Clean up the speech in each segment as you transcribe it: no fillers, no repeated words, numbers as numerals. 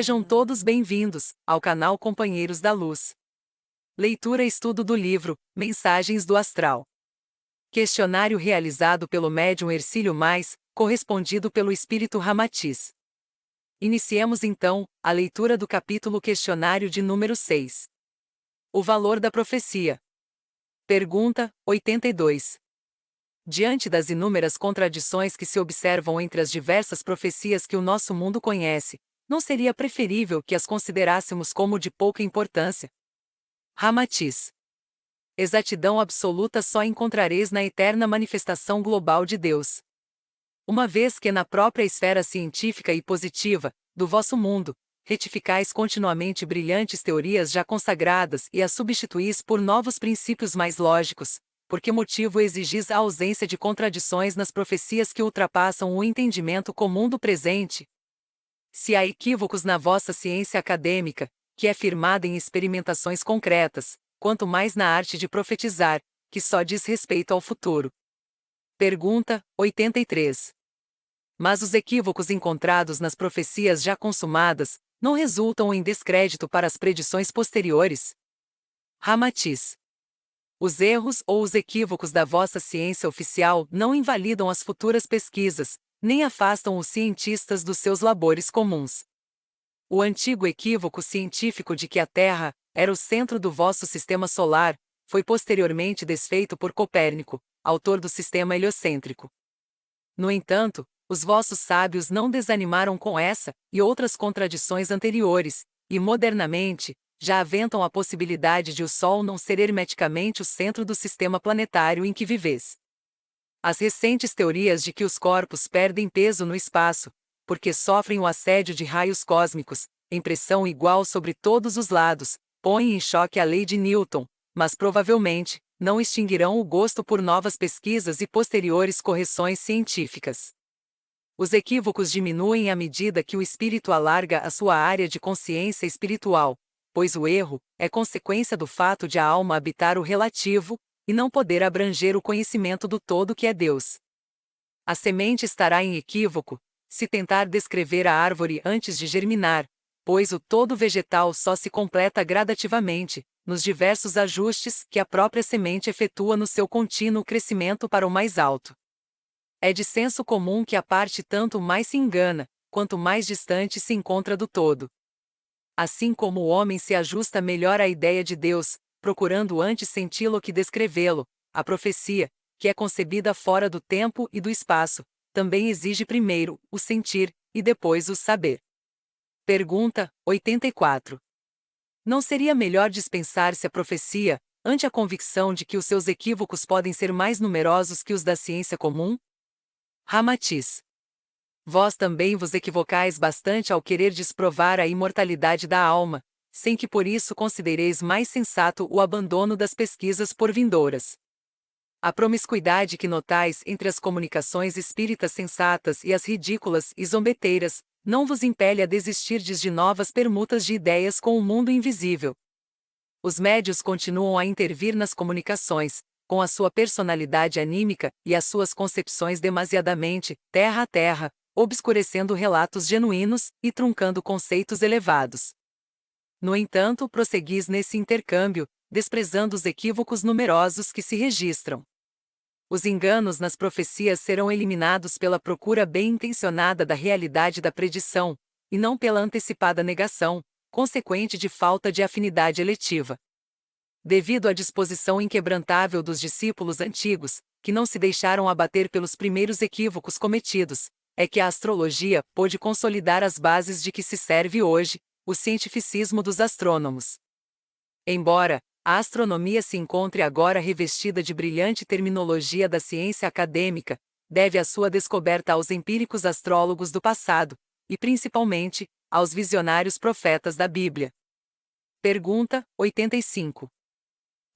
Sejam todos bem-vindos ao canal Companheiros da Luz. Leitura e estudo do livro Mensagens do Astral. Questionário realizado pelo médium Hercílio Mais, correspondido pelo espírito Ramatiz. Iniciemos então a leitura do capítulo questionário de número 6. O valor da profecia. Pergunta 82. Diante das inúmeras contradições que se observam entre as diversas profecias que o nosso mundo conhece, não seria preferível que as considerássemos como de pouca importância? Ramatiz. Exatidão absoluta só encontrareis na eterna manifestação global de Deus. Uma vez que na própria esfera científica e positiva do vosso mundo, retificais continuamente brilhantes teorias já consagradas e as substituís por novos princípios mais lógicos, por que motivo exigis a ausência de contradições nas profecias que ultrapassam o entendimento comum do presente? Se há equívocos na vossa ciência acadêmica, que é firmada em experimentações concretas, quanto mais na arte de profetizar, que só diz respeito ao futuro. Pergunta 83. Mas os equívocos encontrados nas profecias já consumadas, não resultam em descrédito para as predições posteriores? Ramatiz. Os erros ou os equívocos da vossa ciência oficial não invalidam as futuras pesquisas, nem afastam os cientistas dos seus labores comuns. O antigo equívoco científico de que a Terra era o centro do vosso sistema solar foi posteriormente desfeito por Copérnico, autor do sistema heliocêntrico. No entanto, os vossos sábios não desanimaram com essa e outras contradições anteriores, e modernamente, já aventam a possibilidade de o Sol não ser hermeticamente o centro do sistema planetário em que viveis. As recentes teorias de que os corpos perdem peso no espaço, porque sofrem o assédio de raios cósmicos, em pressão igual sobre todos os lados, põem em choque a lei de Newton, mas provavelmente não extinguirão o gosto por novas pesquisas e posteriores correções científicas. Os equívocos diminuem à medida que o espírito alarga a sua área de consciência espiritual, pois o erro é consequência do fato de a alma habitar o relativo, e não poder abranger o conhecimento do todo que é Deus. A semente estará em equívoco, se tentar descrever a árvore antes de germinar, pois o todo vegetal só se completa gradativamente, nos diversos ajustes que a própria semente efetua no seu contínuo crescimento para o mais alto. É de senso comum que a parte tanto mais se engana, quanto mais distante se encontra do todo. Assim como o homem se ajusta melhor à ideia de Deus, procurando antes senti-lo que descrevê-lo, a profecia, que é concebida fora do tempo e do espaço, também exige primeiro o sentir, e depois o saber. Pergunta 84. Não seria melhor dispensar-se a profecia, ante a convicção de que os seus equívocos podem ser mais numerosos que os da ciência comum? Ramatiz. Vós também vos equivocais bastante ao querer desprovar a imortalidade da alma, sem que por isso considereis mais sensato o abandono das pesquisas por vindouras. A promiscuidade que notais entre as comunicações espíritas sensatas e as ridículas e zombeteiras, não vos impele a desistirdes de novas permutas de ideias com o mundo invisível. Os médios continuam a intervir nas comunicações, com a sua personalidade anímica e as suas concepções demasiadamente terra a terra, obscurecendo relatos genuínos e truncando conceitos elevados. No entanto, prosseguis nesse intercâmbio, desprezando os equívocos numerosos que se registram. Os enganos nas profecias serão eliminados pela procura bem-intencionada da realidade da predição, e não pela antecipada negação, consequente de falta de afinidade eletiva. Devido à disposição inquebrantável dos discípulos antigos, que não se deixaram abater pelos primeiros equívocos cometidos, é que a astrologia pôde consolidar as bases de que se serve hoje, o cientificismo dos astrônomos. Embora a astronomia se encontre agora revestida de brilhante terminologia da ciência acadêmica, deve a sua descoberta aos empíricos astrólogos do passado, e principalmente, aos visionários profetas da Bíblia. Pergunta 85.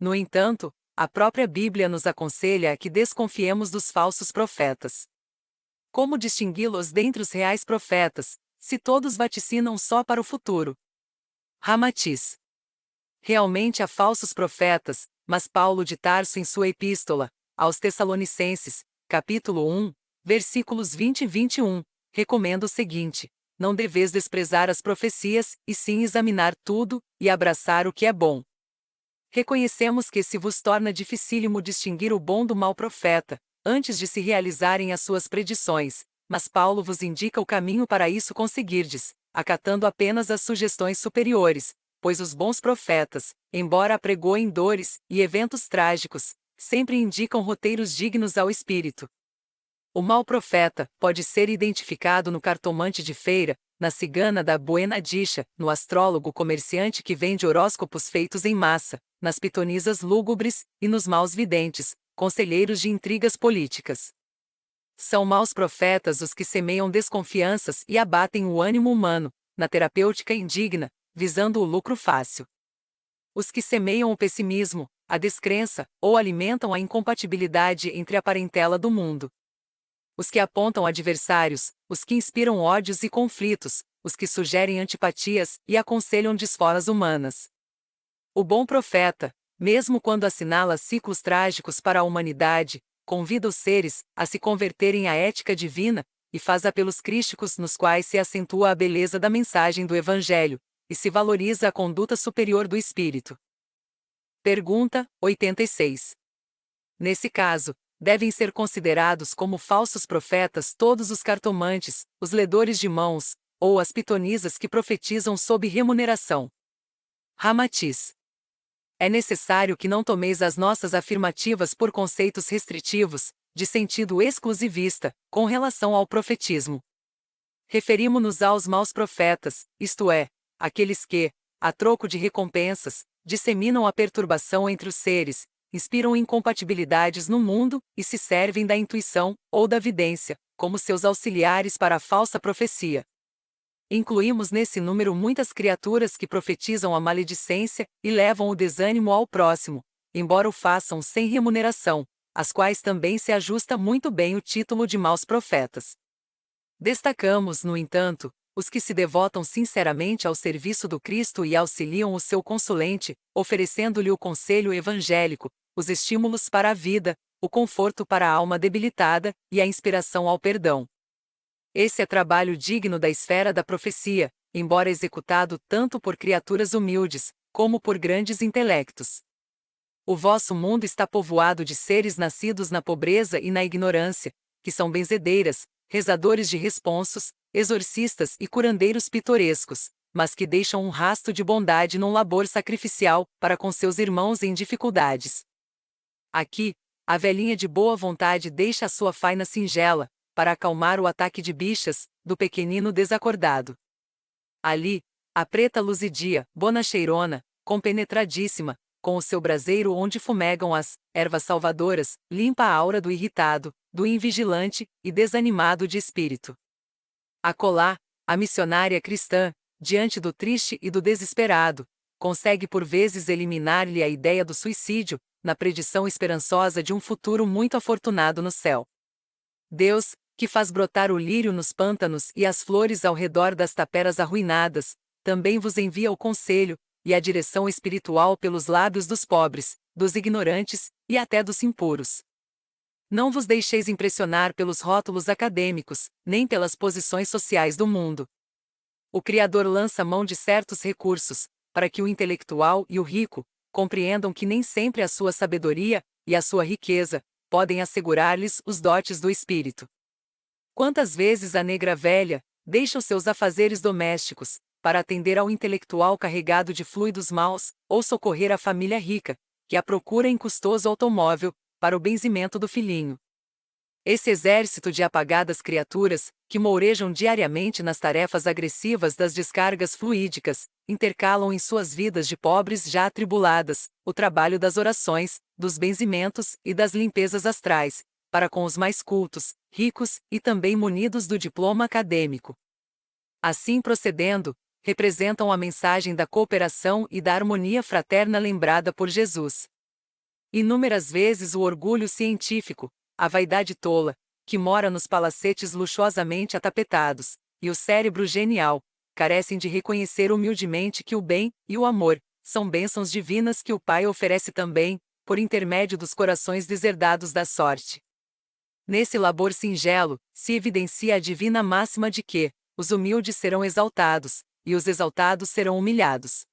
No entanto, a própria Bíblia nos aconselha a que desconfiemos dos falsos profetas. Como distingui-los dentre os reais profetas, se todos vaticinam só para o futuro? Ramatiz. Realmente há falsos profetas, mas Paulo de Tarso em sua epístola aos Tessalonicenses, capítulo 1, versículos 20 e 21, recomenda o seguinte: não deveis desprezar as profecias, e sim examinar tudo, e abraçar o que é bom. Reconhecemos que se vos torna dificílimo distinguir o bom do mau profeta, antes de se realizarem as suas predições, mas Paulo vos indica o caminho para isso conseguirdes, acatando apenas as sugestões superiores, pois os bons profetas, embora apregoem dores e eventos trágicos, sempre indicam roteiros dignos ao espírito. O mau profeta pode ser identificado no cartomante de feira, na cigana da Buena Dicha, no astrólogo comerciante que vende horóscopos feitos em massa, nas pitonisas lúgubres e nos maus videntes, conselheiros de intrigas políticas. São maus profetas os que semeiam desconfianças e abatem o ânimo humano, na terapêutica indigna, visando o lucro fácil. Os que semeiam o pessimismo, a descrença, ou alimentam a incompatibilidade entre a parentela do mundo. Os que apontam adversários, os que inspiram ódios e conflitos, os que sugerem antipatias e aconselham desforas humanas. O bom profeta, mesmo quando assinala ciclos trágicos para a humanidade, convida os seres a se converterem à ética divina e faz apelos crísticos nos quais se acentua a beleza da mensagem do Evangelho e se valoriza a conduta superior do espírito. Pergunta 86. Nesse caso, devem ser considerados como falsos profetas todos os cartomantes, os ledores de mãos, ou as pitonisas que profetizam sob remuneração. Ramatiz. É necessário que não tomeis as nossas afirmativas por conceitos restritivos, de sentido exclusivista, com relação ao profetismo. Referimo-nos aos maus profetas, isto é, aqueles que, a troco de recompensas, disseminam a perturbação entre os seres, inspiram incompatibilidades no mundo e se servem da intuição ou da vidência, como seus auxiliares para a falsa profecia. Incluímos nesse número muitas criaturas que profetizam a maledicência e levam o desânimo ao próximo, embora o façam sem remuneração, às quais também se ajusta muito bem o título de maus profetas. Destacamos, no entanto, os que se devotam sinceramente ao serviço do Cristo e auxiliam o seu consulente, oferecendo-lhe o conselho evangélico, os estímulos para a vida, o conforto para a alma debilitada e a inspiração ao perdão. Esse é trabalho digno da esfera da profecia, embora executado tanto por criaturas humildes, como por grandes intelectos. O vosso mundo está povoado de seres nascidos na pobreza e na ignorância, que são benzedeiras, rezadores de responsos, exorcistas e curandeiros pitorescos, mas que deixam um rasto de bondade num labor sacrificial para com seus irmãos em dificuldades. Aqui, a velhinha de boa vontade deixa a sua faina singela, para acalmar o ataque de bichas, do pequenino desacordado. Ali, a preta luzidia, bonacheirona, compenetradíssima, com o seu braseiro onde fumegam as ervas salvadoras, limpa a aura do irritado, do invigilante e desanimado de espírito. Acolá, a missionária cristã, diante do triste e do desesperado, consegue por vezes eliminar-lhe a ideia do suicídio, na predição esperançosa de um futuro muito afortunado no céu. Deus, que faz brotar o lírio nos pântanos e as flores ao redor das taperas arruinadas, também vos envia o conselho e a direção espiritual pelos lábios dos pobres, dos ignorantes e até dos impuros. Não vos deixeis impressionar pelos rótulos acadêmicos, nem pelas posições sociais do mundo. O Criador lança mão de certos recursos, para que o intelectual e o rico compreendam que nem sempre a sua sabedoria e a sua riqueza podem assegurar-lhes os dotes do espírito. Quantas vezes a negra velha deixa os seus afazeres domésticos para atender ao intelectual carregado de fluidos maus, ou socorrer a família rica, que a procura em custoso automóvel, para o benzimento do filhinho. Esse exército de apagadas criaturas, que mourejam diariamente nas tarefas agressivas das descargas fluídicas, intercalam em suas vidas de pobres já atribuladas, o trabalho das orações, dos benzimentos e das limpezas astrais, para com os mais cultos, ricos e também munidos do diploma acadêmico. Assim procedendo, representam a mensagem da cooperação e da harmonia fraterna lembrada por Jesus. Inúmeras vezes o orgulho científico, a vaidade tola, que mora nos palacetes luxuosamente atapetados, e o cérebro genial, carecem de reconhecer humildemente que o bem e o amor são bênçãos divinas que o Pai oferece também, por intermédio dos corações deserdados da sorte. Nesse labor singelo, se evidencia a divina máxima de que, os humildes serão exaltados, e os exaltados serão humilhados.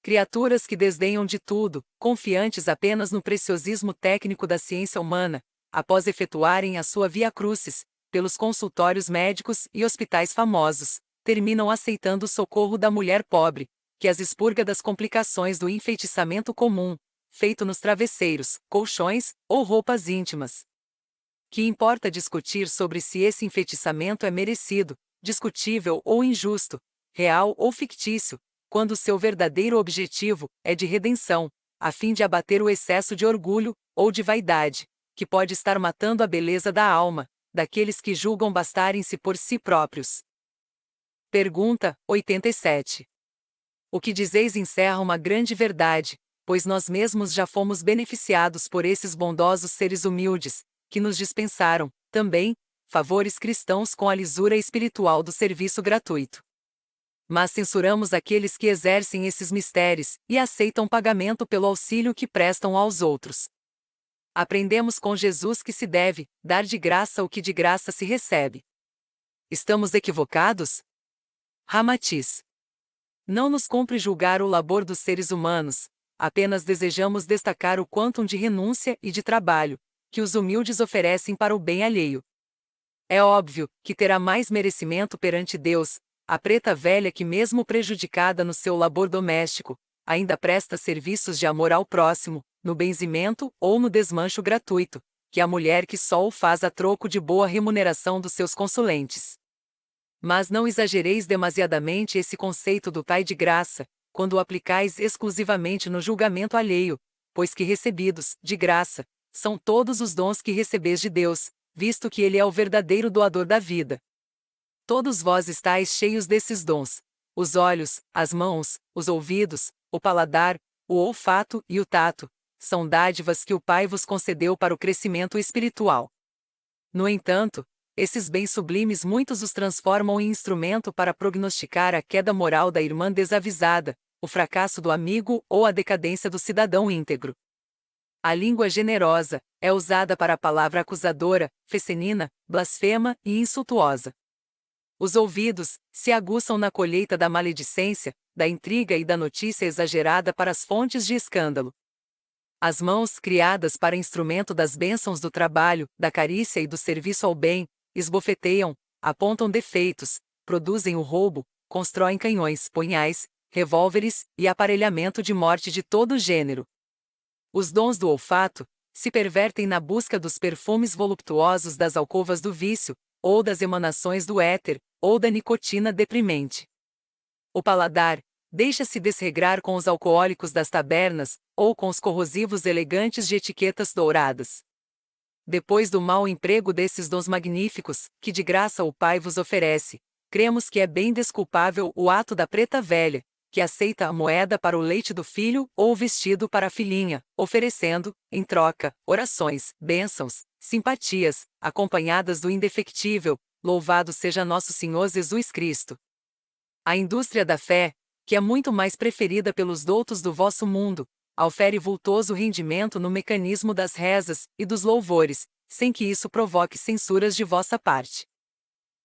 Criaturas que desdenham de tudo, confiantes apenas no preciosismo técnico da ciência humana, após efetuarem a sua via crucis, pelos consultórios médicos e hospitais famosos, terminam aceitando o socorro da mulher pobre, que as expurga das complicações do enfeitiçamento comum, feito nos travesseiros, colchões ou roupas íntimas. Que importa discutir sobre se esse enfeitiçamento é merecido, discutível ou injusto, real ou fictício, quando seu verdadeiro objetivo é de redenção, a fim de abater o excesso de orgulho ou de vaidade, que pode estar matando a beleza da alma, daqueles que julgam bastarem-se por si próprios. Pergunta 87. O que dizeis encerra uma grande verdade, pois nós mesmos já fomos beneficiados por esses bondosos seres humildes, que nos dispensaram, também, favores cristãos com a lisura espiritual do serviço gratuito. Mas censuramos aqueles que exercem esses mistérios e aceitam pagamento pelo auxílio que prestam aos outros. Aprendemos com Jesus que se deve dar de graça o que de graça se recebe. Estamos equivocados? Ramatiz. Não nos cumpre julgar o labor dos seres humanos, apenas desejamos destacar o quantum de renúncia e de trabalho que os humildes oferecem para o bem alheio. É óbvio que terá mais merecimento perante Deus a preta velha que, mesmo prejudicada no seu labor doméstico, ainda presta serviços de amor ao próximo, no benzimento ou no desmancho gratuito, que a mulher que só o faz a troco de boa remuneração dos seus consulentes. Mas não exagereis demasiadamente esse conceito do Pai de graça, quando o aplicais exclusivamente no julgamento alheio, pois que recebidos, de graça, são todos os dons que recebeis de Deus, visto que Ele é o verdadeiro doador da vida. Todos vós estáis cheios desses dons: os olhos, as mãos, os ouvidos, o paladar, o olfato e o tato, são dádivas que o Pai vos concedeu para o crescimento espiritual. No entanto, esses bens sublimes muitos os transformam em instrumento para prognosticar a queda moral da irmã desavisada, o fracasso do amigo ou a decadência do cidadão íntegro. A língua generosa é usada para a palavra acusadora, fecenina, blasfema e insultuosa. Os ouvidos se aguçam na colheita da maledicência, da intriga e da notícia exagerada para as fontes de escândalo. As mãos, criadas para instrumento das bênçãos do trabalho, da carícia e do serviço ao bem, esbofeteiam, apontam defeitos, produzem o roubo, constroem canhões, punhais, revólveres e aparelhamento de morte de todo gênero. Os dons do olfato se pervertem na busca dos perfumes voluptuosos das alcovas do vício, ou das emanações do éter, ou da nicotina deprimente. O paladar deixa-se desregrar com os alcoólicos das tabernas, ou com os corrosivos elegantes de etiquetas douradas. Depois do mau emprego desses dons magníficos, que de graça o Pai vos oferece, cremos que é bem desculpável o ato da preta velha, que aceita a moeda para o leite do filho ou o vestido para a filhinha, oferecendo, em troca, orações, bênçãos, simpatias, acompanhadas do indefectível: louvado seja nosso Senhor Jesus Cristo. A indústria da fé, que é muito mais preferida pelos doutos do vosso mundo, ofere vultoso rendimento no mecanismo das rezas e dos louvores, sem que isso provoque censuras de vossa parte.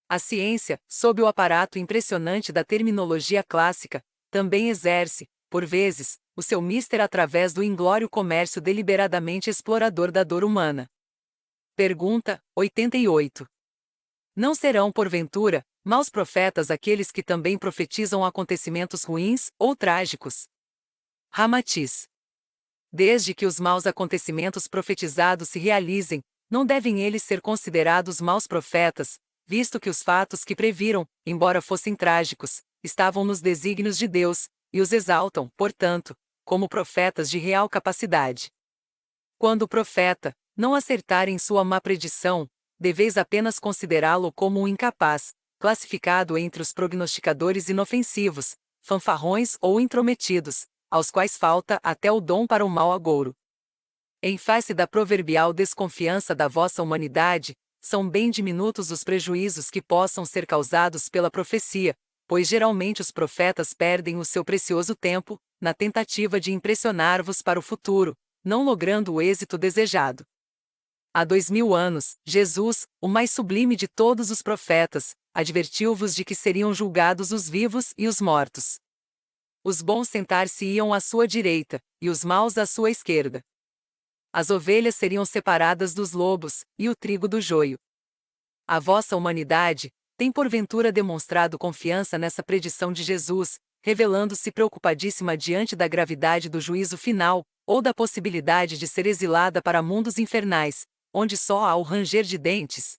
A ciência, sob o aparato impressionante da terminologia clássica, também exerce, por vezes, o seu mister através do inglório comércio deliberadamente explorador da dor humana. Pergunta 88. Não serão, porventura, maus profetas aqueles que também profetizam acontecimentos ruins ou trágicos? Ramatiz. Desde que os maus acontecimentos profetizados se realizem, não devem eles ser considerados maus profetas, visto que os fatos que previram, embora fossem trágicos, estavam nos desígnios de Deus, e os exaltam, portanto, como profetas de real capacidade. Quando o profeta não acertar em sua má predição, deveis apenas considerá-lo como um incapaz, classificado entre os prognosticadores inofensivos, fanfarrões ou intrometidos, aos quais falta até o dom para o mau agouro. Em face da proverbial desconfiança da vossa humanidade, são bem diminutos os prejuízos que possam ser causados pela profecia, pois geralmente os profetas perdem o seu precioso tempo na tentativa de impressionar-vos para o futuro, não logrando o êxito desejado. Há 2000 anos, Jesus, o mais sublime de todos os profetas, advertiu-vos de que seriam julgados os vivos e os mortos. Os bons sentar-se-iam à sua direita, e os maus à sua esquerda. As ovelhas seriam separadas dos lobos, e o trigo do joio. A vossa humanidade tem porventura demonstrado confiança nessa predição de Jesus, revelando-se preocupadíssima diante da gravidade do juízo final, ou da possibilidade de ser exilada para mundos infernais, onde só há o ranger de dentes?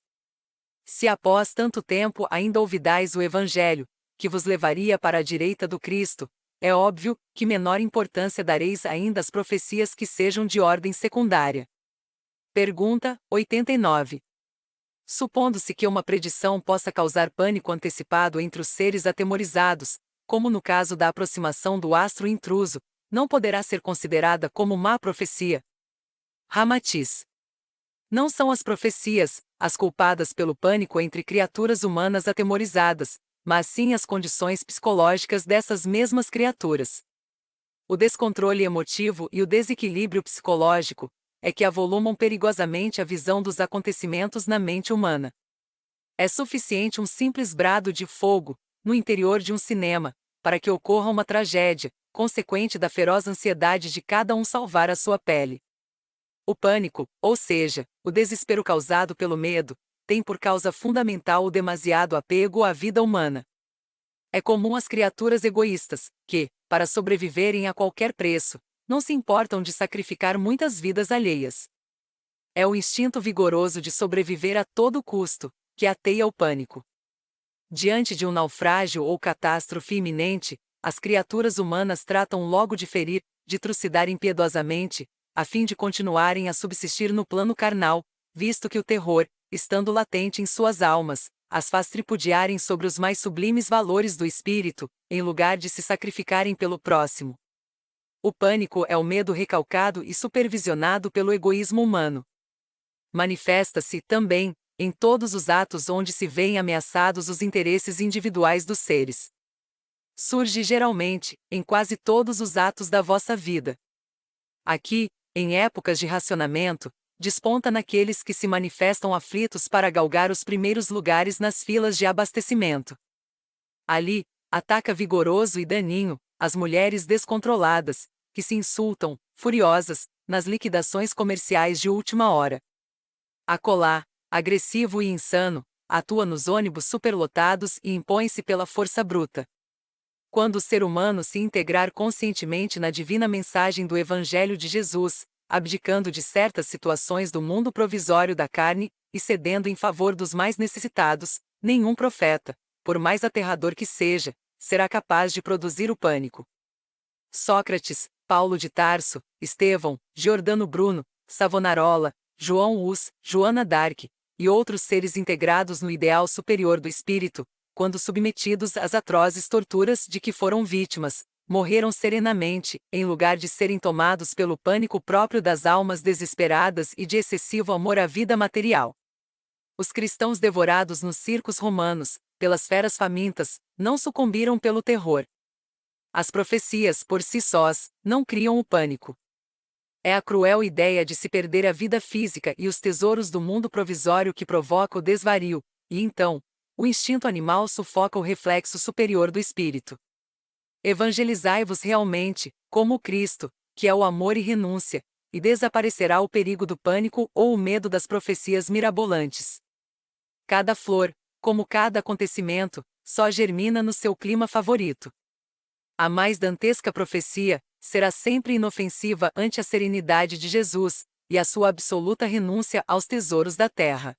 Se após tanto tempo ainda ouvidais o Evangelho, que vos levaria para a direita do Cristo, é óbvio que menor importância dareis ainda às profecias que sejam de ordem secundária. Pergunta 89. Supondo-se que uma predição possa causar pânico antecipado entre os seres atemorizados, como no caso da aproximação do astro intruso, não poderá ser considerada como má profecia. Ramatiz. Não são as profecias as culpadas pelo pânico entre criaturas humanas atemorizadas, mas sim as condições psicológicas dessas mesmas criaturas. O descontrole emotivo e o desequilíbrio psicológico é que avolumam perigosamente a visão dos acontecimentos na mente humana. É suficiente um simples brado de fogo, no interior de um cinema, para que ocorra uma tragédia, consequente da feroz ansiedade de cada um salvar a sua pele. O pânico, ou seja, o desespero causado pelo medo, tem por causa fundamental o demasiado apego à vida humana. É comum às criaturas egoístas, que, para sobreviverem a qualquer preço, não se importam de sacrificar muitas vidas alheias. É o instinto vigoroso de sobreviver a todo custo, que ateia o pânico. Diante de um naufrágio ou catástrofe iminente, as criaturas humanas tratam logo de ferir, de trucidar impiedosamente, a fim de continuarem a subsistir no plano carnal, visto que o terror, estando latente em suas almas, as faz tripudiarem sobre os mais sublimes valores do espírito, em lugar de se sacrificarem pelo próximo. O pânico é o medo recalcado e supervisionado pelo egoísmo humano. Manifesta-se, também, em todos os atos onde se veem ameaçados os interesses individuais dos seres. Surge geralmente, em quase todos os atos da vossa vida. Aqui, em épocas de racionamento, desponta naqueles que se manifestam aflitos para galgar os primeiros lugares nas filas de abastecimento. Ali, ataca vigoroso e daninho as mulheres descontroladas, que se insultam, furiosas, nas liquidações comerciais de última hora. Acolá, agressivo e insano, atua nos ônibus superlotados e impõe-se pela força bruta. Quando o ser humano se integrar conscientemente na divina mensagem do Evangelho de Jesus, abdicando de certas situações do mundo provisório da carne e cedendo em favor dos mais necessitados, nenhum profeta, por mais aterrador que seja, será capaz de produzir o pânico. Sócrates, Paulo de Tarso, Estevão, Giordano Bruno, Savonarola, João Hus, Joana d'Arc, e outros seres integrados no ideal superior do espírito, quando submetidos às atrozes torturas de que foram vítimas, morreram serenamente, em lugar de serem tomados pelo pânico próprio das almas desesperadas e de excessivo amor à vida material. Os cristãos devorados nos circos romanos, pelas feras famintas, não sucumbiram pelo terror. As profecias, por si sós, não criam o pânico. É a cruel ideia de se perder a vida física e os tesouros do mundo provisório que provoca o desvario, e então, o instinto animal sufoca o reflexo superior do espírito. Evangelizai-vos realmente, como Cristo, que é o amor e renúncia, e desaparecerá o perigo do pânico ou o medo das profecias mirabolantes. Cada flor, como cada acontecimento, só germina no seu clima favorito. A mais dantesca profecia será sempre inofensiva ante a serenidade de Jesus e a sua absoluta renúncia aos tesouros da terra.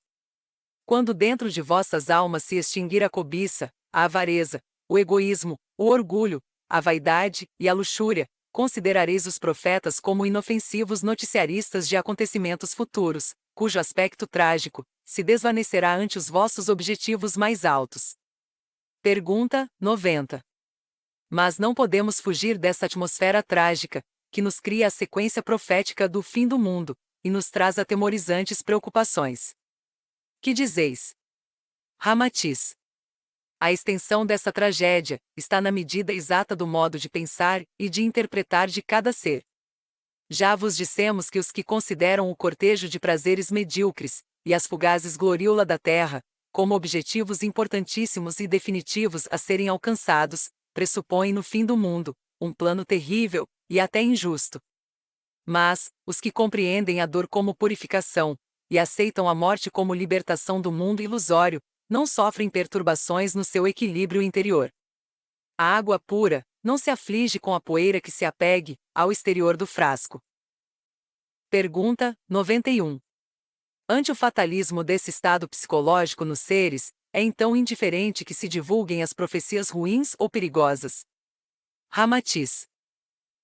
Quando dentro de vossas almas se extinguir a cobiça, a avareza, o egoísmo, o orgulho, a vaidade e a luxúria, considerareis os profetas como inofensivos noticiaristas de acontecimentos futuros, cujo aspecto trágico se desvanecerá ante os vossos objetivos mais altos. Pergunta 90. Mas não podemos fugir dessa atmosfera trágica, que nos cria a sequência profética do fim do mundo, e nos traz atemorizantes preocupações. Que dizeis? Ramatiz. A extensão dessa tragédia está na medida exata do modo de pensar e de interpretar de cada ser. Já vos dissemos que os que consideram o cortejo de prazeres medíocres e as fugazes gloriolas da terra, como objetivos importantíssimos e definitivos a serem alcançados, pressupõem no fim do mundo, um plano terrível, e até injusto. Mas, os que compreendem a dor como purificação, e aceitam a morte como libertação do mundo ilusório, não sofrem perturbações no seu equilíbrio interior. A água pura não se aflige com a poeira que se apegue ao exterior do frasco. Pergunta 91. Ante o fatalismo desse estado psicológico nos seres, é então indiferente que se divulguem as profecias ruins ou perigosas? Ramatiz.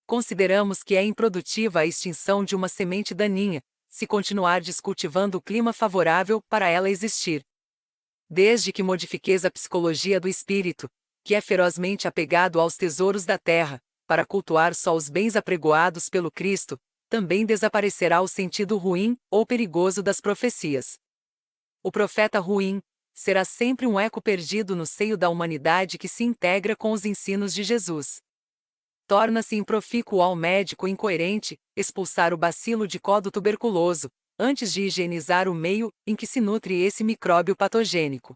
Consideramos que é improdutiva a extinção de uma semente daninha, se continuar descultivando o clima favorável para ela existir. Desde que modifiqueis a psicologia do espírito, que é ferozmente apegado aos tesouros da terra, para cultuar só os bens apregoados pelo Cristo, também desaparecerá o sentido ruim ou perigoso das profecias. O profeta ruim será sempre um eco perdido no seio da humanidade que se integra com os ensinos de Jesus. Torna-se improfícuo ao médico incoerente expulsar o bacilo de codo tuberculoso, antes de higienizar o meio em que se nutre esse micróbio patogênico.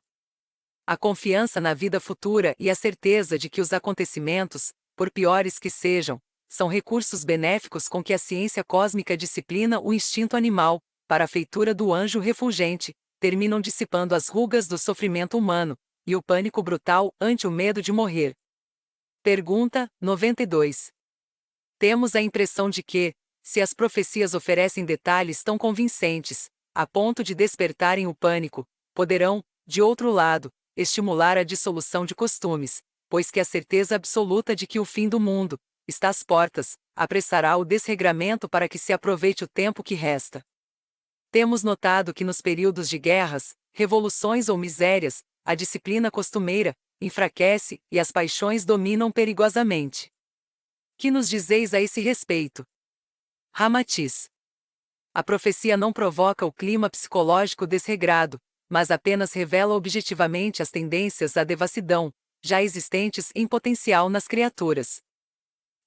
A confiança na vida futura e a certeza de que os acontecimentos, por piores que sejam, são recursos benéficos com que a ciência cósmica disciplina o instinto animal, para a feitura do anjo refulgente, terminam dissipando as rugas do sofrimento humano, e o pânico brutal ante o medo de morrer. Pergunta 92. Temos a impressão de que, se as profecias oferecem detalhes tão convincentes, a ponto de despertarem o pânico, poderão, de outro lado, estimular a dissolução de costumes, pois que a certeza absoluta de que o fim do mundo está às portas, apressará o desregramento para que se aproveite o tempo que resta. Temos notado que nos períodos de guerras, revoluções ou misérias, a disciplina costumeira enfraquece e as paixões dominam perigosamente. Que nos dizeis a esse respeito? Ramatiz. A profecia não provoca o clima psicológico desregrado, mas apenas revela objetivamente as tendências à devassidão, já existentes em potencial nas criaturas.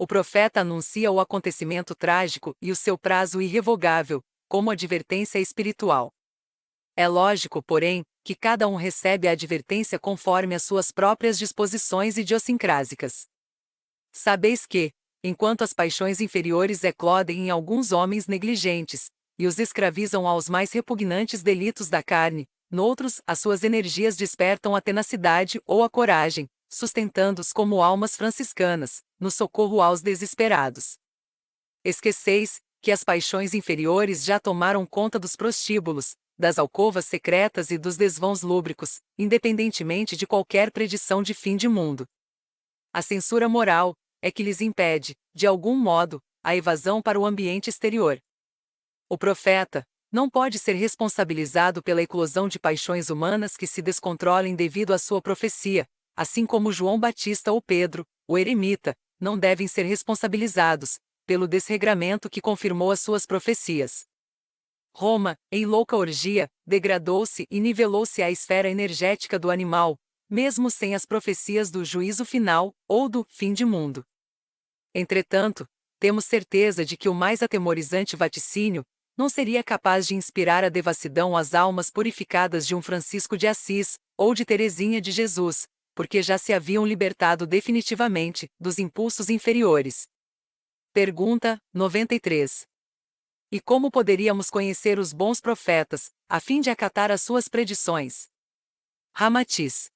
O profeta anuncia o acontecimento trágico e o seu prazo irrevogável, como advertência espiritual. É lógico, porém, que cada um recebe a advertência conforme as suas próprias disposições idiosincrásicas. Sabeis que, enquanto as paixões inferiores eclodem em alguns homens negligentes, e os escravizam aos mais repugnantes delitos da carne, noutros as suas energias despertam a tenacidade ou a coragem, sustentando-os como almas franciscanas, no socorro aos desesperados. Esqueceis que as paixões inferiores já tomaram conta dos prostíbulos, das alcovas secretas e dos desvãos lúbricos, independentemente de qualquer predição de fim de mundo. A censura moral é que lhes impede, de algum modo, a evasão para o ambiente exterior. O profeta não pode ser responsabilizado pela eclosão de paixões humanas que se descontrolem devido à sua profecia, assim como João Batista ou Pedro, o eremita, não devem ser responsabilizados pelo desregramento que confirmou as suas profecias. Roma, em louca orgia, degradou-se e nivelou-se à esfera energética do animal, mesmo sem as profecias do juízo final ou do fim de mundo. Entretanto, temos certeza de que o mais atemorizante vaticínio não seria capaz de inspirar a devassidão às almas purificadas de um Francisco de Assis ou de Teresinha de Jesus, porque já se haviam libertado definitivamente dos impulsos inferiores. Pergunta 93. E como poderíamos conhecer os bons profetas, a fim de acatar as suas predições? Ramatiz.